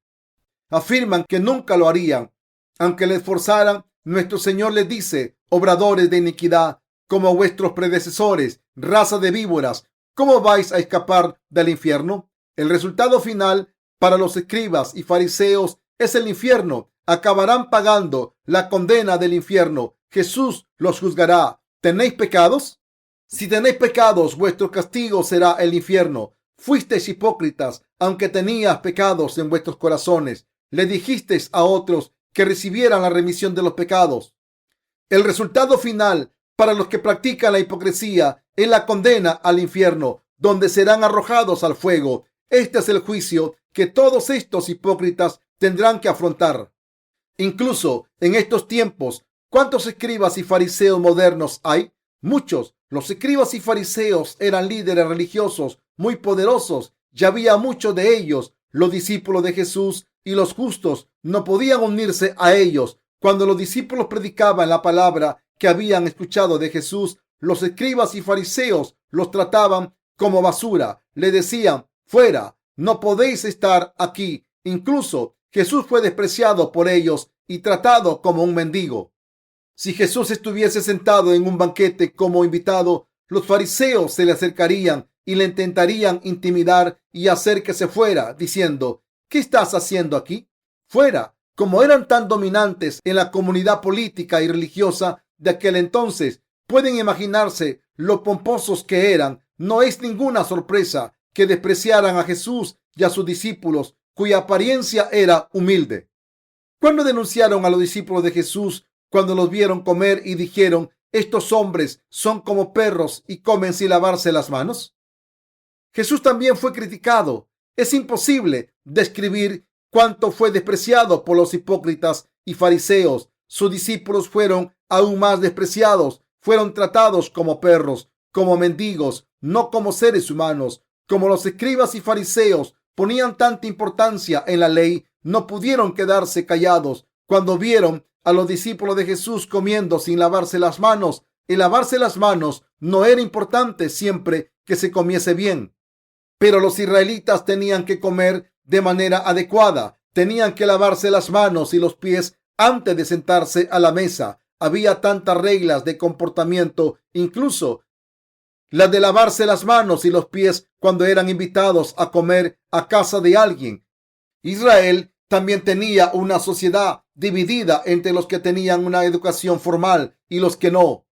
afirman que nunca lo harían. Aunque les forzaran, nuestro Señor les dice: obradores de iniquidad, como vuestros predecesores, raza de víboras, ¿cómo vais a escapar del infierno? El resultado final para los escribas y fariseos es el infierno. Acabarán pagando la condena del infierno. Jesús los juzgará. ¿Tenéis pecados? Si tenéis pecados, vuestro castigo será el infierno. Fuisteis hipócritas, aunque tenías pecados en vuestros corazones. Le dijisteis a otros que recibieran la remisión de los pecados. El resultado final para los que practican la hipocresía es la condena al infierno, donde serán arrojados al fuego. Este es el juicio que todos estos hipócritas tendrán que afrontar. Incluso en estos tiempos, ¿cuántos escribas y fariseos modernos hay? Muchos. Los escribas y fariseos eran líderes religiosos muy poderosos y había muchos de ellos. Los discípulos de Jesús y los justos no podían unirse a ellos. Cuando los discípulos predicaban la palabra que habían escuchado de Jesús, los escribas y fariseos los trataban como basura. Le decían: fuera, no podéis estar aquí. Incluso Jesús fue despreciado por ellos y tratado como un mendigo. Si Jesús estuviese sentado en un banquete como invitado, los fariseos se le acercarían y le intentarían intimidar y hacer que se fuera, diciendo: ¿qué estás haciendo aquí? Fuera. Como eran tan dominantes en la comunidad política y religiosa de aquel entonces, pueden imaginarse lo pomposos que eran. No es ninguna sorpresa que despreciaran a Jesús y a sus discípulos, cuya apariencia era humilde. Cuando denunciaron a los discípulos de Jesús, cuando los vieron comer y dijeron: estos hombres son como perros y comen sin lavarse las manos. Jesús también fue criticado. Es imposible describir cuánto fue despreciado por los hipócritas y fariseos. Sus discípulos fueron aún más despreciados. Fueron tratados como perros, como mendigos, no como seres humanos. Como los escribas y fariseos ponían tanta importancia en la ley, no pudieron quedarse callados cuando vieron a los discípulos de Jesús comiendo sin lavarse las manos. El lavarse las manos no era importante siempre que se comiese bien, pero los israelitas tenían que comer de manera adecuada. Tenían que lavarse las manos y los pies antes de sentarse a la mesa. Había tantas reglas de comportamiento, incluso las de lavarse las manos y los pies cuando eran invitados a comer a casa de alguien. Israel también tenía una sociedad dividida entre los que tenían una educación formal y los que no.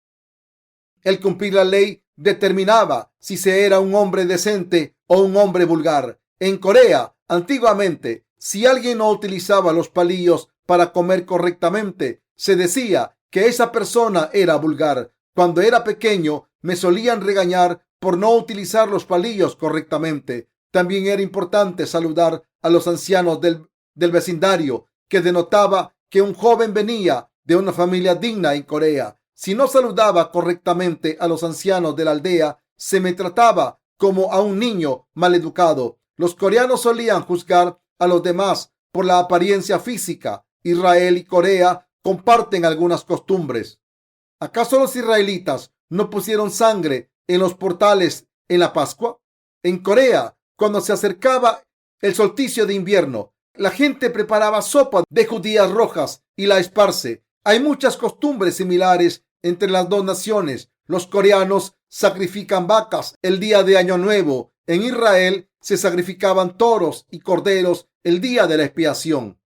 El cumplir la ley determinaba si se era un hombre decente o un hombre vulgar. En Corea, antiguamente, si alguien no utilizaba los palillos para comer correctamente, se decía que esa persona era vulgar. Cuando era pequeño, me solían regañar por no utilizar los palillos correctamente. También era importante saludar a los ancianos del vecindario, que denotaba que un joven venía de una familia digna en Corea. Si no saludaba correctamente a los ancianos de la aldea, se me trataba como a un niño maleducado. Los coreanos solían juzgar a los demás por la apariencia física. Israel y Corea comparten algunas costumbres. ¿Acaso los israelitas no pusieron sangre en los portales en la Pascua? En Corea, cuando se acercaba el solsticio de invierno, la gente preparaba sopa de judías rojas y la esparce. Hay muchas costumbres similares entre las dos naciones. Los coreanos sacrifican vacas el día de Año Nuevo. En Israel se sacrificaban toros y corderos el día de la expiación.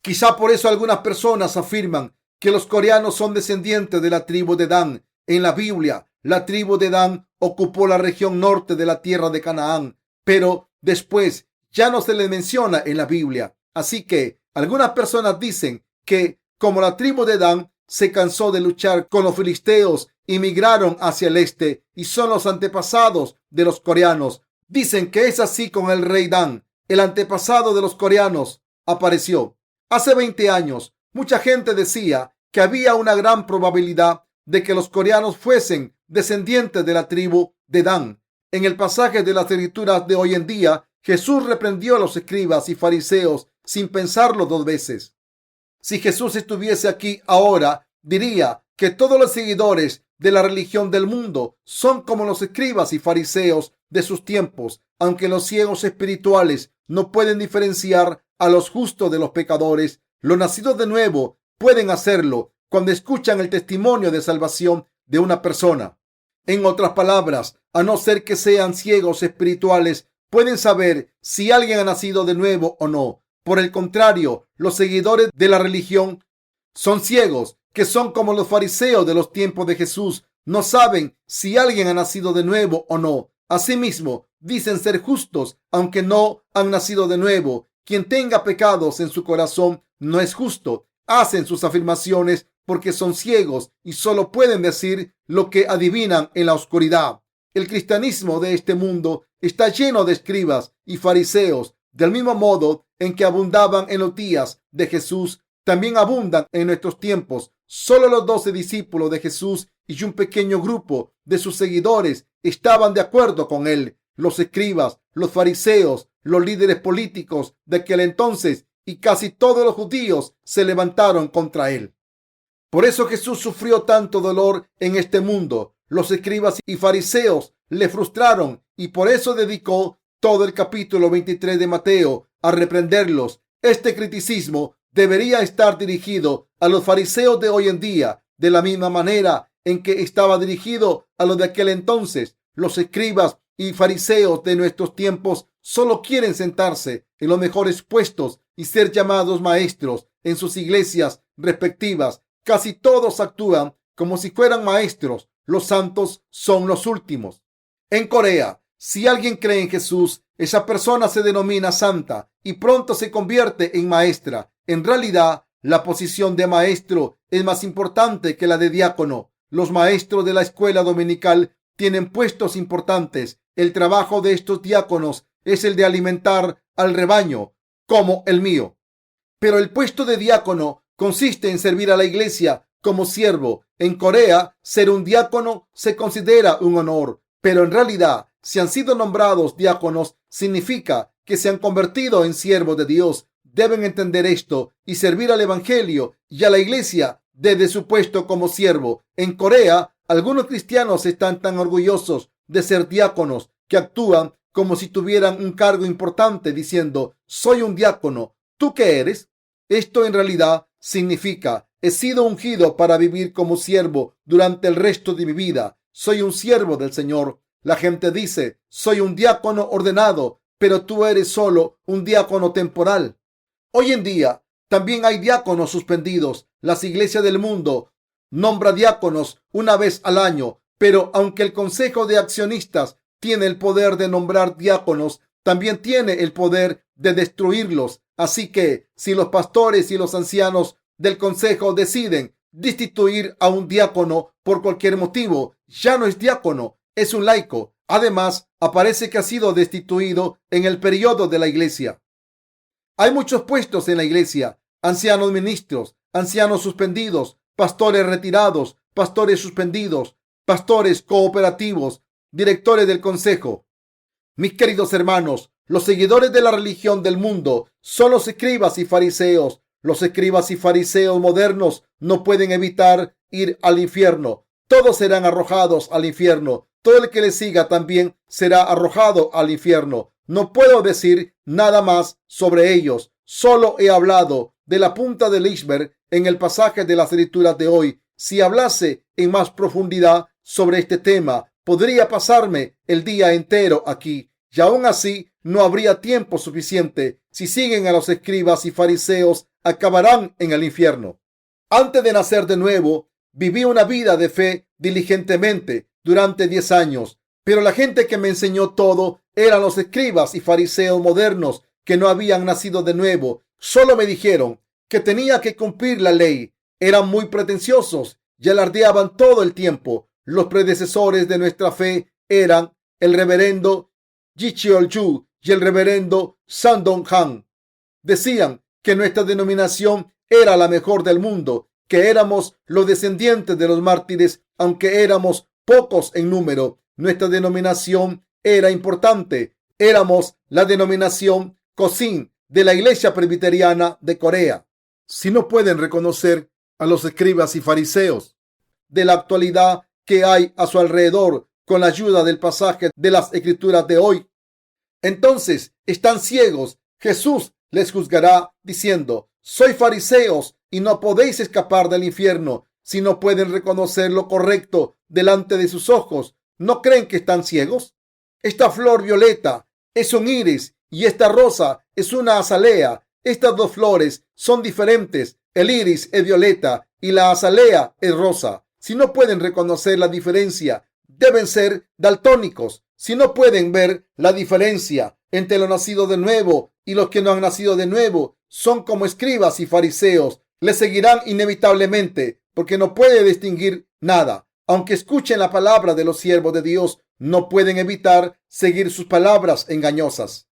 Quizá por eso algunas personas afirman que los coreanos son descendientes de la tribu de Dan. En la Biblia, la tribu de Dan ocupó la región norte de la tierra de Canaán, pero después ya no se le menciona en la Biblia. Así que algunas personas dicen que como la tribu de Dan se cansó de luchar con los filisteos y migraron hacia el este y son los antepasados de los coreanos. Dicen que es así con el rey Dan. El antepasado de los coreanos apareció. Hace 20 años, mucha gente decía que había una gran probabilidad de que los coreanos fuesen descendientes de la tribu de Dan. En el pasaje de las Escrituras de hoy en día, Jesús reprendió a los escribas y fariseos sin pensarlo 2 veces. Si Jesús estuviese aquí ahora, diría que todos los seguidores de la religión del mundo son como los escribas y fariseos de sus tiempos, aunque los ciegos espirituales no pueden diferenciar a los justos de los pecadores. Los nacidos de nuevo pueden hacerlo cuando escuchan el testimonio de salvación de una persona. En otras palabras, a no ser que sean ciegos espirituales, pueden saber si alguien ha nacido de nuevo o no. Por el contrario, los seguidores de la religión son ciegos, que son como los fariseos de los tiempos de Jesús. No saben si alguien ha nacido de nuevo o no. Asimismo, dicen ser justos, aunque no han nacido de nuevo. Quien tenga pecados en su corazón no es justo. Hacen sus afirmaciones porque son ciegos y solo pueden decir lo que adivinan en la oscuridad. El cristianismo de este mundo está lleno de escribas y fariseos. Del mismo modo en que abundaban en los días de Jesús, también abundan en nuestros tiempos. Solo los 12 discípulos de Jesús y un pequeño grupo de sus seguidores estaban de acuerdo con él. Los escribas, los fariseos, los líderes políticos de aquel entonces y casi todos los judíos se levantaron contra él. Por eso Jesús sufrió tanto dolor en este mundo. Los escribas y fariseos le frustraron y por eso dedicó todo el capítulo 23 de Mateo a reprenderlos. Este criticismo debería estar dirigido a los fariseos de hoy en día, de la misma manera en que estaba dirigido a los de aquel entonces. Los escribas y fariseos de nuestros tiempos solo quieren sentarse en los mejores puestos y ser llamados maestros en sus iglesias respectivas. Casi todos actúan como si fueran maestros. Los santos son los últimos. En Corea, si alguien cree en Jesús, esa persona se denomina santa y pronto se convierte en maestra. En realidad, la posición de maestro es más importante que la de diácono. Los maestros de la escuela dominical tienen puestos importantes. El trabajo de estos diáconos es el de alimentar al rebaño, como el mío. Pero el puesto de diácono consiste en servir a la iglesia como siervo. En Corea, ser un diácono se considera un honor, pero en realidad, si han sido nombrados diáconos, significa que se han convertido en siervos de Dios. Deben entender esto y servir al evangelio y a la iglesia desde su puesto como siervo. En Corea, algunos cristianos están tan orgullosos de ser diáconos que actúan como si tuvieran un cargo importante diciendo: soy un diácono. ¿Tú qué eres? Esto en realidad significa: he sido ungido para vivir como siervo durante el resto de mi vida. Soy un siervo del Señor. La gente dice: soy un diácono ordenado, pero tú eres solo un diácono temporal. Hoy en día también hay diáconos suspendidos. Las iglesias del mundo nombran diáconos una vez al año, pero aunque el Consejo de Accionistas tiene el poder de nombrar diáconos, también tiene el poder de destruirlos. Así que si los pastores y los ancianos del consejo deciden destituir a un diácono por cualquier motivo, ya no es diácono, es un laico. Además, aparece que ha sido destituido en el periodo de la iglesia. Hay muchos puestos en la iglesia: ancianos ministros, ancianos suspendidos, pastores retirados, pastores suspendidos, pastores cooperativos, directores del consejo. Mis queridos hermanos, los seguidores de la religión del mundo son los escribas y fariseos. Los escribas y fariseos modernos no pueden evitar ir al infierno. Todos serán arrojados al infierno. Todo el que les siga también será arrojado al infierno. No puedo decir nada más sobre ellos. Solo he hablado de la punta del iceberg en el pasaje de las Escrituras de hoy. Si hablase en más profundidad sobre este tema, podría pasarme el día entero aquí, y aún así no habría tiempo suficiente. Si siguen a los escribas y fariseos, acabarán en el infierno. Antes de nacer de nuevo, viví una vida de fe diligentemente durante 10 años, pero la gente que me enseñó todo eran los escribas y fariseos modernos que no habían nacido de nuevo. Solo me dijeron que tenía que cumplir la ley. Eran muy pretenciosos y alardeaban todo el tiempo. Los predecesores de nuestra fe eran el reverendo Ji Cheol-ju y el reverendo Sandong Han. Decían que nuestra denominación era la mejor del mundo, que éramos los descendientes de los mártires, aunque éramos pocos en número. Nuestra denominación era importante. Éramos la denominación Kosin de la Iglesia Presbiteriana de Corea. Si no pueden reconocer a los escribas y fariseos de la actualidad que hay a su alrededor con la ayuda del pasaje de las Escrituras de hoy, entonces están ciegos. Jesús les juzgará diciendo: sois fariseos y no podéis escapar del infierno. Si no pueden reconocer lo correcto delante de sus ojos, ¿no creen que están ciegos? Esta flor violeta es un iris y esta rosa es una azalea. Estas dos flores son diferentes. El iris es violeta y la azalea es rosa. Si no pueden reconocer la diferencia, deben ser daltónicos. Si no pueden ver la diferencia entre los nacidos de nuevo y los que no han nacido de nuevo, son como escribas y fariseos. Les seguirán inevitablemente porque no pueden distinguir nada. Aunque escuchen la palabra de los siervos de Dios, no pueden evitar seguir sus palabras engañosas.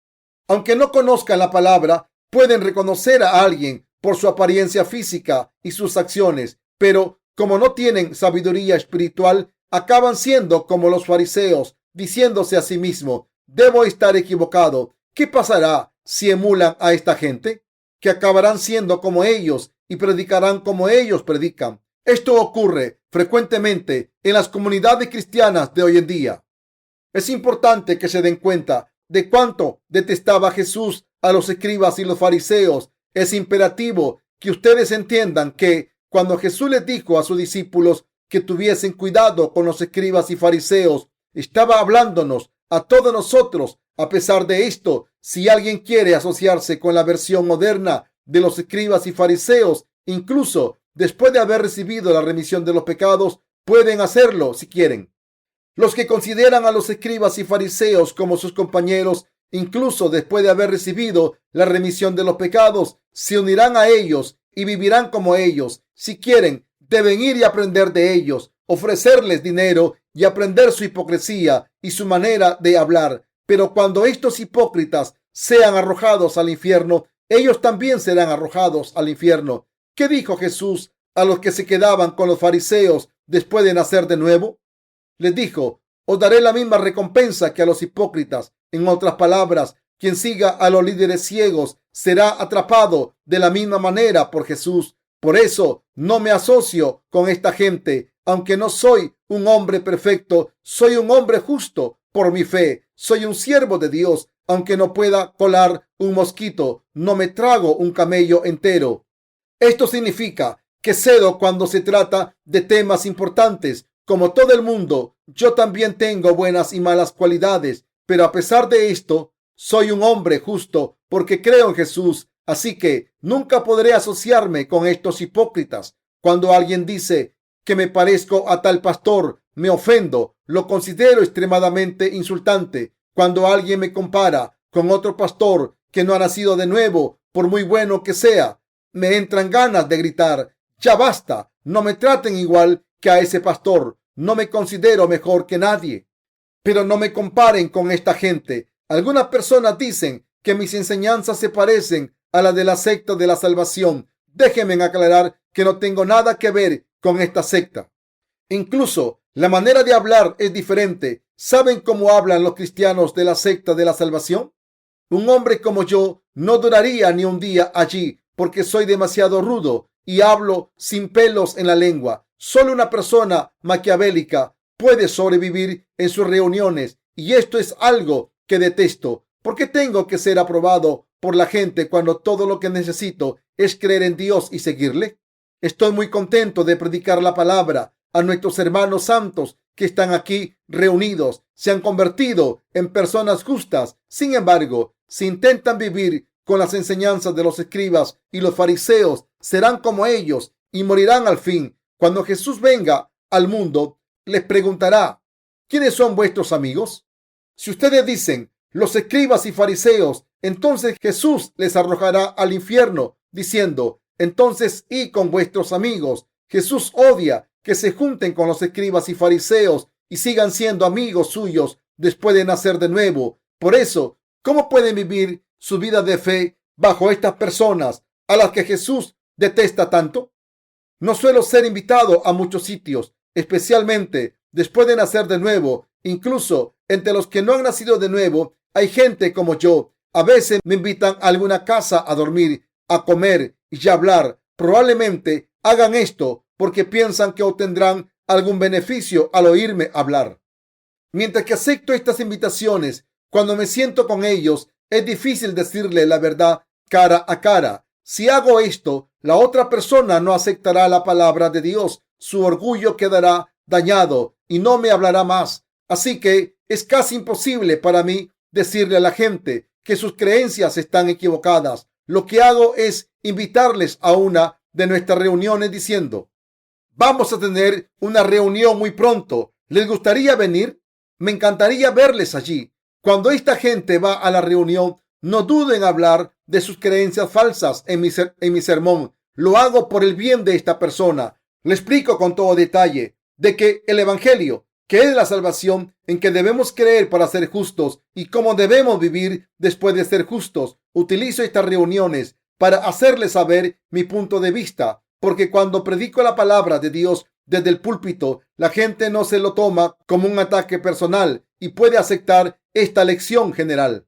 Aunque no conozcan la palabra, pueden reconocer a alguien por su apariencia física y sus acciones, pero como no tienen sabiduría espiritual, acaban siendo como los fariseos, diciéndose a sí mismos: debo estar equivocado. ¿Qué pasará si emulan a esta gente? Que acabarán siendo como ellos y predicarán como ellos predican. Esto ocurre frecuentemente en las comunidades cristianas de hoy en día. Es importante que se den cuenta de cuánto detestaba Jesús a los escribas y los fariseos. Es imperativo que ustedes entiendan que cuando Jesús les dijo a sus discípulos que tuviesen cuidado con los escribas y fariseos, estaba hablándonos a todos nosotros. A pesar de esto, si alguien quiere asociarse con la versión moderna de los escribas y fariseos, incluso después de haber recibido la remisión de los pecados, pueden hacerlo si quieren. Los que consideran a los escribas y fariseos como sus compañeros, incluso después de haber recibido la remisión de los pecados, se unirán a ellos y vivirán como ellos. Si quieren, deben ir y aprender de ellos, ofrecerles dinero y aprender su hipocresía y su manera de hablar. Pero cuando estos hipócritas sean arrojados al infierno, ellos también serán arrojados al infierno. ¿Qué dijo Jesús a los que se quedaban con los fariseos después de nacer de nuevo? Les dijo: os daré la misma recompensa que a los hipócritas. En otras palabras, quien siga a los líderes ciegos será atrapado de la misma manera por Jesús. Por eso no me asocio con esta gente. Aunque no soy un hombre perfecto, soy un hombre justo por mi fe. Soy un siervo de Dios. Aunque no pueda colar un mosquito, no me trago un camello entero. Esto significa que cedo cuando se trata de temas importantes. Como todo el mundo, yo también tengo buenas y malas cualidades, pero a pesar de esto, soy un hombre justo porque creo en Jesús. Así que nunca podré asociarme con estos hipócritas. Cuando alguien dice que me parezco a tal pastor, me ofendo. Lo considero extremadamente insultante. Cuando alguien me compara con otro pastor que no ha nacido de nuevo, por muy bueno que sea, me entran ganas de gritar: ya basta, no me traten igual que a ese pastor. No me considero mejor que nadie. Pero no me comparen con esta gente. Algunas personas dicen que mis enseñanzas se parecen a la de la secta de la salvación. Déjenme aclarar que no tengo nada que ver con esta secta. Incluso la manera de hablar es diferente. ¿Saben cómo hablan los cristianos de la secta de la salvación? Un hombre como yo no duraría ni un día allí porque soy demasiado rudo y hablo sin pelos en la lengua. Solo una persona maquiavélica puede sobrevivir en sus reuniones y esto es algo que detesto. ¿Por qué tengo que ser aprobado por la gente cuando todo lo que necesito es creer en Dios y seguirle? Estoy muy contento de predicar la palabra a nuestros hermanos santos que están aquí reunidos. Se han convertido en personas justas. Sin embargo, si intentan vivir con las enseñanzas de los escribas y los fariseos, serán como ellos y morirán al fin. Cuando Jesús venga al mundo, les preguntará: ¿quiénes son vuestros amigos? Si ustedes dicen los escribas y fariseos, entonces Jesús les arrojará al infierno, diciendo: entonces id con vuestros amigos. Jesús odia que se junten con los escribas y fariseos y sigan siendo amigos suyos después de nacer de nuevo. Por eso, ¿cómo pueden vivir su vida de fe bajo estas personas a las que Jesús detesta tanto? No suelo ser invitado a muchos sitios, especialmente después de nacer de nuevo. Incluso entre los que no han nacido de nuevo, hay gente como yo. A veces me invitan a alguna casa a dormir, a comer y a hablar. Probablemente hagan esto porque piensan que obtendrán algún beneficio al oírme hablar. Mientras que acepto estas invitaciones, cuando me siento con ellos, es difícil decirle la verdad cara a cara. Si hago esto, la otra persona no aceptará la palabra de Dios. Su orgullo quedará dañado y no me hablará más. Así que es casi imposible para mí decirle a la gente que sus creencias están equivocadas. Lo que hago es invitarles a una de nuestras reuniones diciendo: vamos a tener una reunión muy pronto. ¿Les gustaría venir? Me encantaría verles allí. Cuando esta gente va a la reunión, no duden en hablar de sus creencias falsas en mi sermón. Lo hago por el bien de esta persona. Le explico con todo detalle de que el evangelio, que es la salvación en que debemos creer para ser justos y cómo debemos vivir después de ser justos. Utilizo estas reuniones para hacerles saber mi punto de vista, porque cuando predico la palabra de Dios desde el púlpito, la gente no se lo toma como un ataque personal y puede aceptar esta lección general.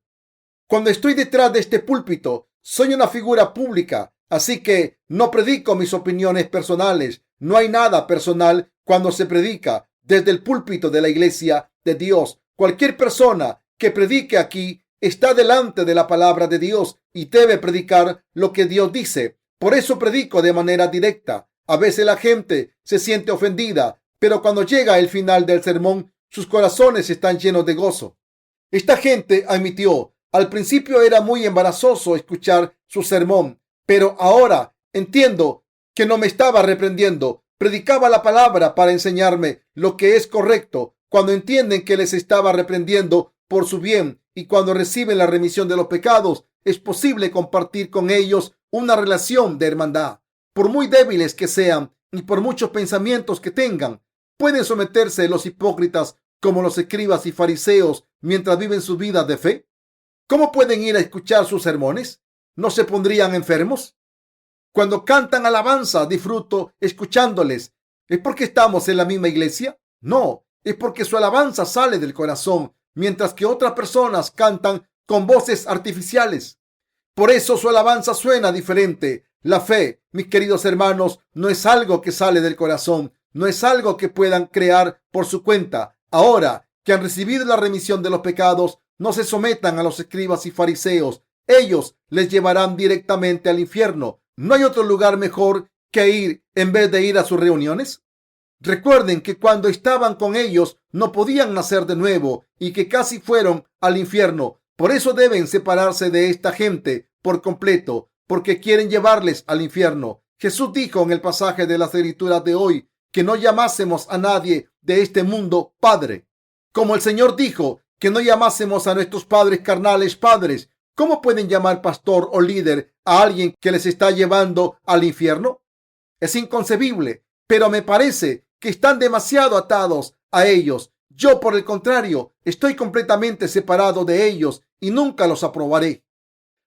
Cuando estoy detrás de este púlpito, soy una figura pública, así que no predico mis opiniones personales. No hay nada personal cuando se predica desde el púlpito de la iglesia de Dios. Cualquier persona que predique aquí está delante de la palabra de Dios y debe predicar lo que Dios dice. Por eso predico de manera directa. A veces la gente se siente ofendida, pero cuando llega el final del sermón, sus corazones están llenos de gozo. Esta gente admitió: al principio era muy embarazoso escuchar su sermón, pero ahora entiendo que no me estaba reprendiendo. Predicaba la palabra para enseñarme lo que es correcto. Cuando entienden que les estaba reprendiendo por su bien y cuando reciben la remisión de los pecados, es posible compartir con ellos una relación de hermandad. Por muy débiles que sean y por muchos pensamientos que tengan, ¿pueden someterse los hipócritas como los escribas y fariseos mientras viven su vida de fe? ¿Cómo pueden ir a escuchar sus sermones? ¿No se pondrían enfermos? Cuando cantan alabanza, disfruto escuchándoles. ¿Es porque estamos en la misma iglesia? No, es porque su alabanza sale del corazón, mientras que otras personas cantan con voces artificiales. Por eso su alabanza suena diferente. La fe, mis queridos hermanos, no es algo que sale del corazón, no es algo que puedan crear por su cuenta. Ahora que han recibido la remisión de los pecados, no se sometan a los escribas y fariseos. Ellos les llevarán directamente al infierno. ¿No hay otro lugar mejor que ir en vez de ir a sus reuniones? Recuerden que cuando estaban con ellos no podían nacer de nuevo y que casi fueron al infierno. Por eso deben separarse de esta gente por completo, porque quieren llevarles al infierno. Jesús dijo en el pasaje de las Escrituras de hoy que no llamásemos a nadie de este mundo padre. Como el Señor dijo que no llamásemos a nuestros padres carnales padres, ¿cómo pueden llamar pastor o líder a alguien que les está llevando al infierno? Es inconcebible, pero me parece que están demasiado atados a ellos. Yo, por el contrario, estoy completamente separado de ellos y nunca los aprobaré.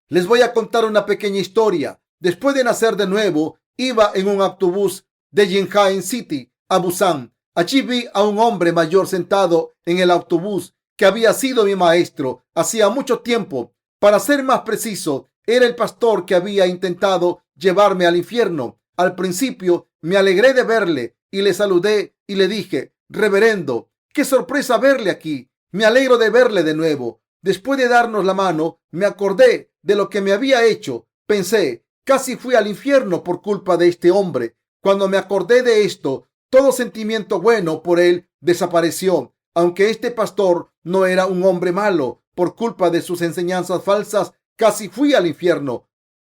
Les voy a contar una pequeña historia. Después de nacer de nuevo, iba en un autobús de Jinhae City a Busan. Allí vi a un hombre mayor sentado en el autobús que había sido mi maestro hacía mucho tiempo. Para ser más preciso, era el pastor que había intentado llevarme al infierno. Al principio me alegré de verle y le saludé y le dije: reverendo, qué sorpresa verle aquí. Me alegro de verle de nuevo. Después de darnos la mano, me acordé de lo que me había hecho. Pensé: casi fui al infierno por culpa de este hombre. Cuando me acordé de esto, todo sentimiento bueno por él desapareció. Aunque este pastor no era un hombre malo, por culpa de sus enseñanzas falsas, casi fui al infierno.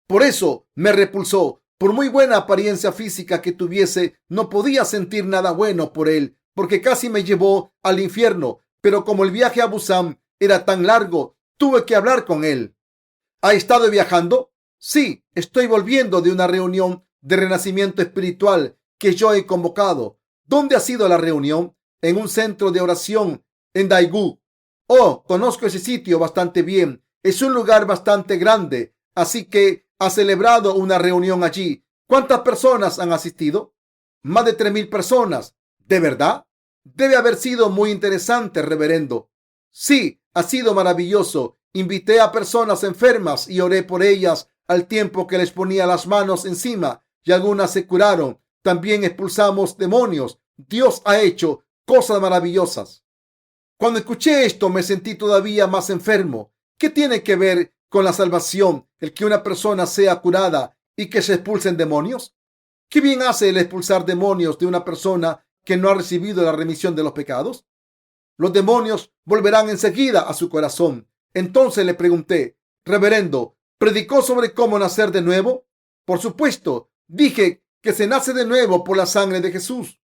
Por eso me repulsó. Por muy buena apariencia física que tuviese, no podía sentir nada bueno por él, porque casi me llevó al infierno. Pero como el viaje a Busan era tan largo, tuve que hablar con él. ¿Ha estado viajando? Sí, estoy volviendo de una reunión de renacimiento espiritual que yo he convocado. ¿Dónde ha sido la reunión? En un centro de oración en Daegu. Oh, conozco ese sitio bastante bien. Es un lugar bastante grande, así que ha celebrado una reunión allí. ¿Cuántas personas han asistido? Más de 3,000 personas. ¿De verdad? Debe haber sido muy interesante, reverendo. Sí, ha sido maravilloso. Invité a personas enfermas y oré por ellas al tiempo que les ponía las manos encima y algunas se curaron. También expulsamos demonios. Dios ha hecho cosas maravillosas. Cuando escuché esto me sentí todavía más enfermo. ¿Qué tiene que ver con la salvación el que una persona sea curada y que se expulsen demonios? ¿Qué bien hace el expulsar demonios de una persona que no ha recibido la remisión de los pecados? Los demonios volverán enseguida a su corazón. Entonces le pregunté, reverendo, ¿predicó sobre cómo nacer de nuevo? Por supuesto, dije que se nace de nuevo por la sangre de Jesús.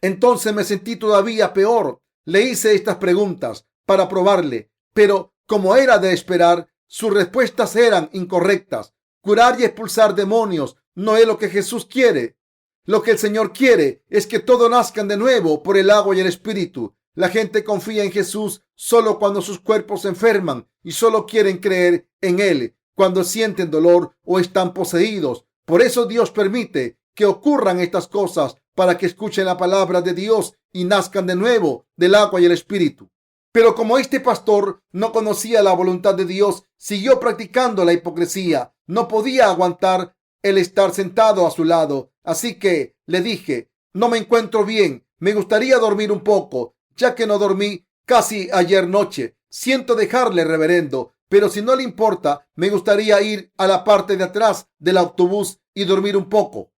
Entonces me sentí todavía peor. Le hice estas preguntas para probarle, pero como era de esperar, sus respuestas eran incorrectas. Curar y expulsar demonios no es lo que Jesús quiere. Lo que el Señor quiere es que todos nazcan de nuevo por el agua y el Espíritu. La gente confía en Jesús solo cuando sus cuerpos se enferman y solo quieren creer en Él cuando sienten dolor o están poseídos. Por eso Dios permite que ocurran estas cosas para que escuchen la palabra de Dios y nazcan de nuevo del agua y el Espíritu. Pero como este pastor no conocía la voluntad de Dios, siguió practicando la hipocresía. No podía aguantar el estar sentado a su lado. Así que le dije, no me encuentro bien. Me gustaría dormir un poco, ya que no dormí casi ayer noche. Siento dejarle, reverendo, pero si no le importa, me gustaría ir a la parte de atrás del autobús y dormir un poco.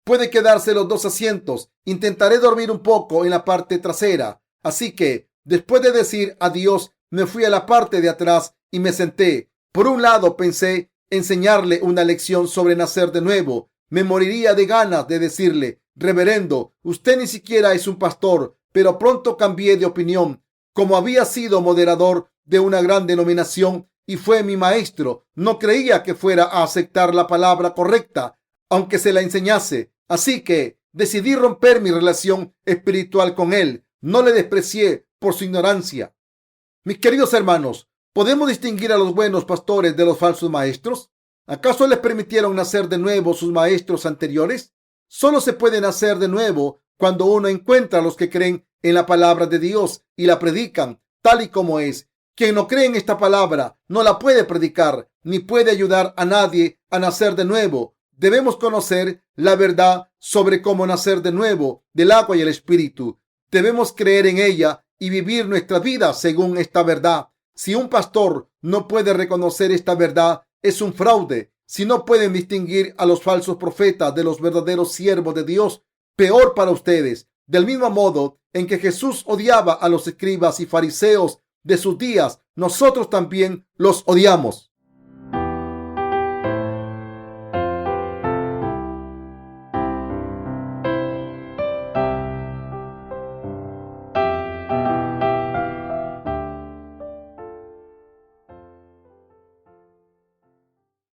Puede quedarse los 2 asientos. Intentaré dormir un poco en la parte trasera. Así que, después de decir adiós, me fui a la parte de atrás y me senté. Por un lado, pensé enseñarle una lección sobre nacer de nuevo. Me moriría de ganas de decirle, reverendo, usted ni siquiera es un pastor, pero pronto cambié de opinión. Como había sido moderador de una gran denominación y fue mi maestro, no creía que fuera a aceptar la palabra correcta, aunque se la enseñase. Así que decidí romper mi relación espiritual con él. No le desprecié por su ignorancia. Mis queridos hermanos, ¿podemos distinguir a los buenos pastores de los falsos maestros? ¿Acaso les permitieron nacer de nuevo sus maestros anteriores? Solo se puede nacer de nuevo cuando uno encuentra a los que creen en la palabra de Dios y la predican tal y como es. Quien no cree en esta palabra no la puede predicar ni puede ayudar a nadie a nacer de nuevo. Debemos conocer la verdad sobre cómo nacer de nuevo del agua y el Espíritu. Debemos creer en ella y vivir nuestra vida según esta verdad. Si un pastor no puede reconocer esta verdad, es un fraude. Si no pueden distinguir a los falsos profetas de los verdaderos siervos de Dios, peor para ustedes. Del mismo modo en que Jesús odiaba a los escribas y fariseos de sus días, nosotros también los odiamos.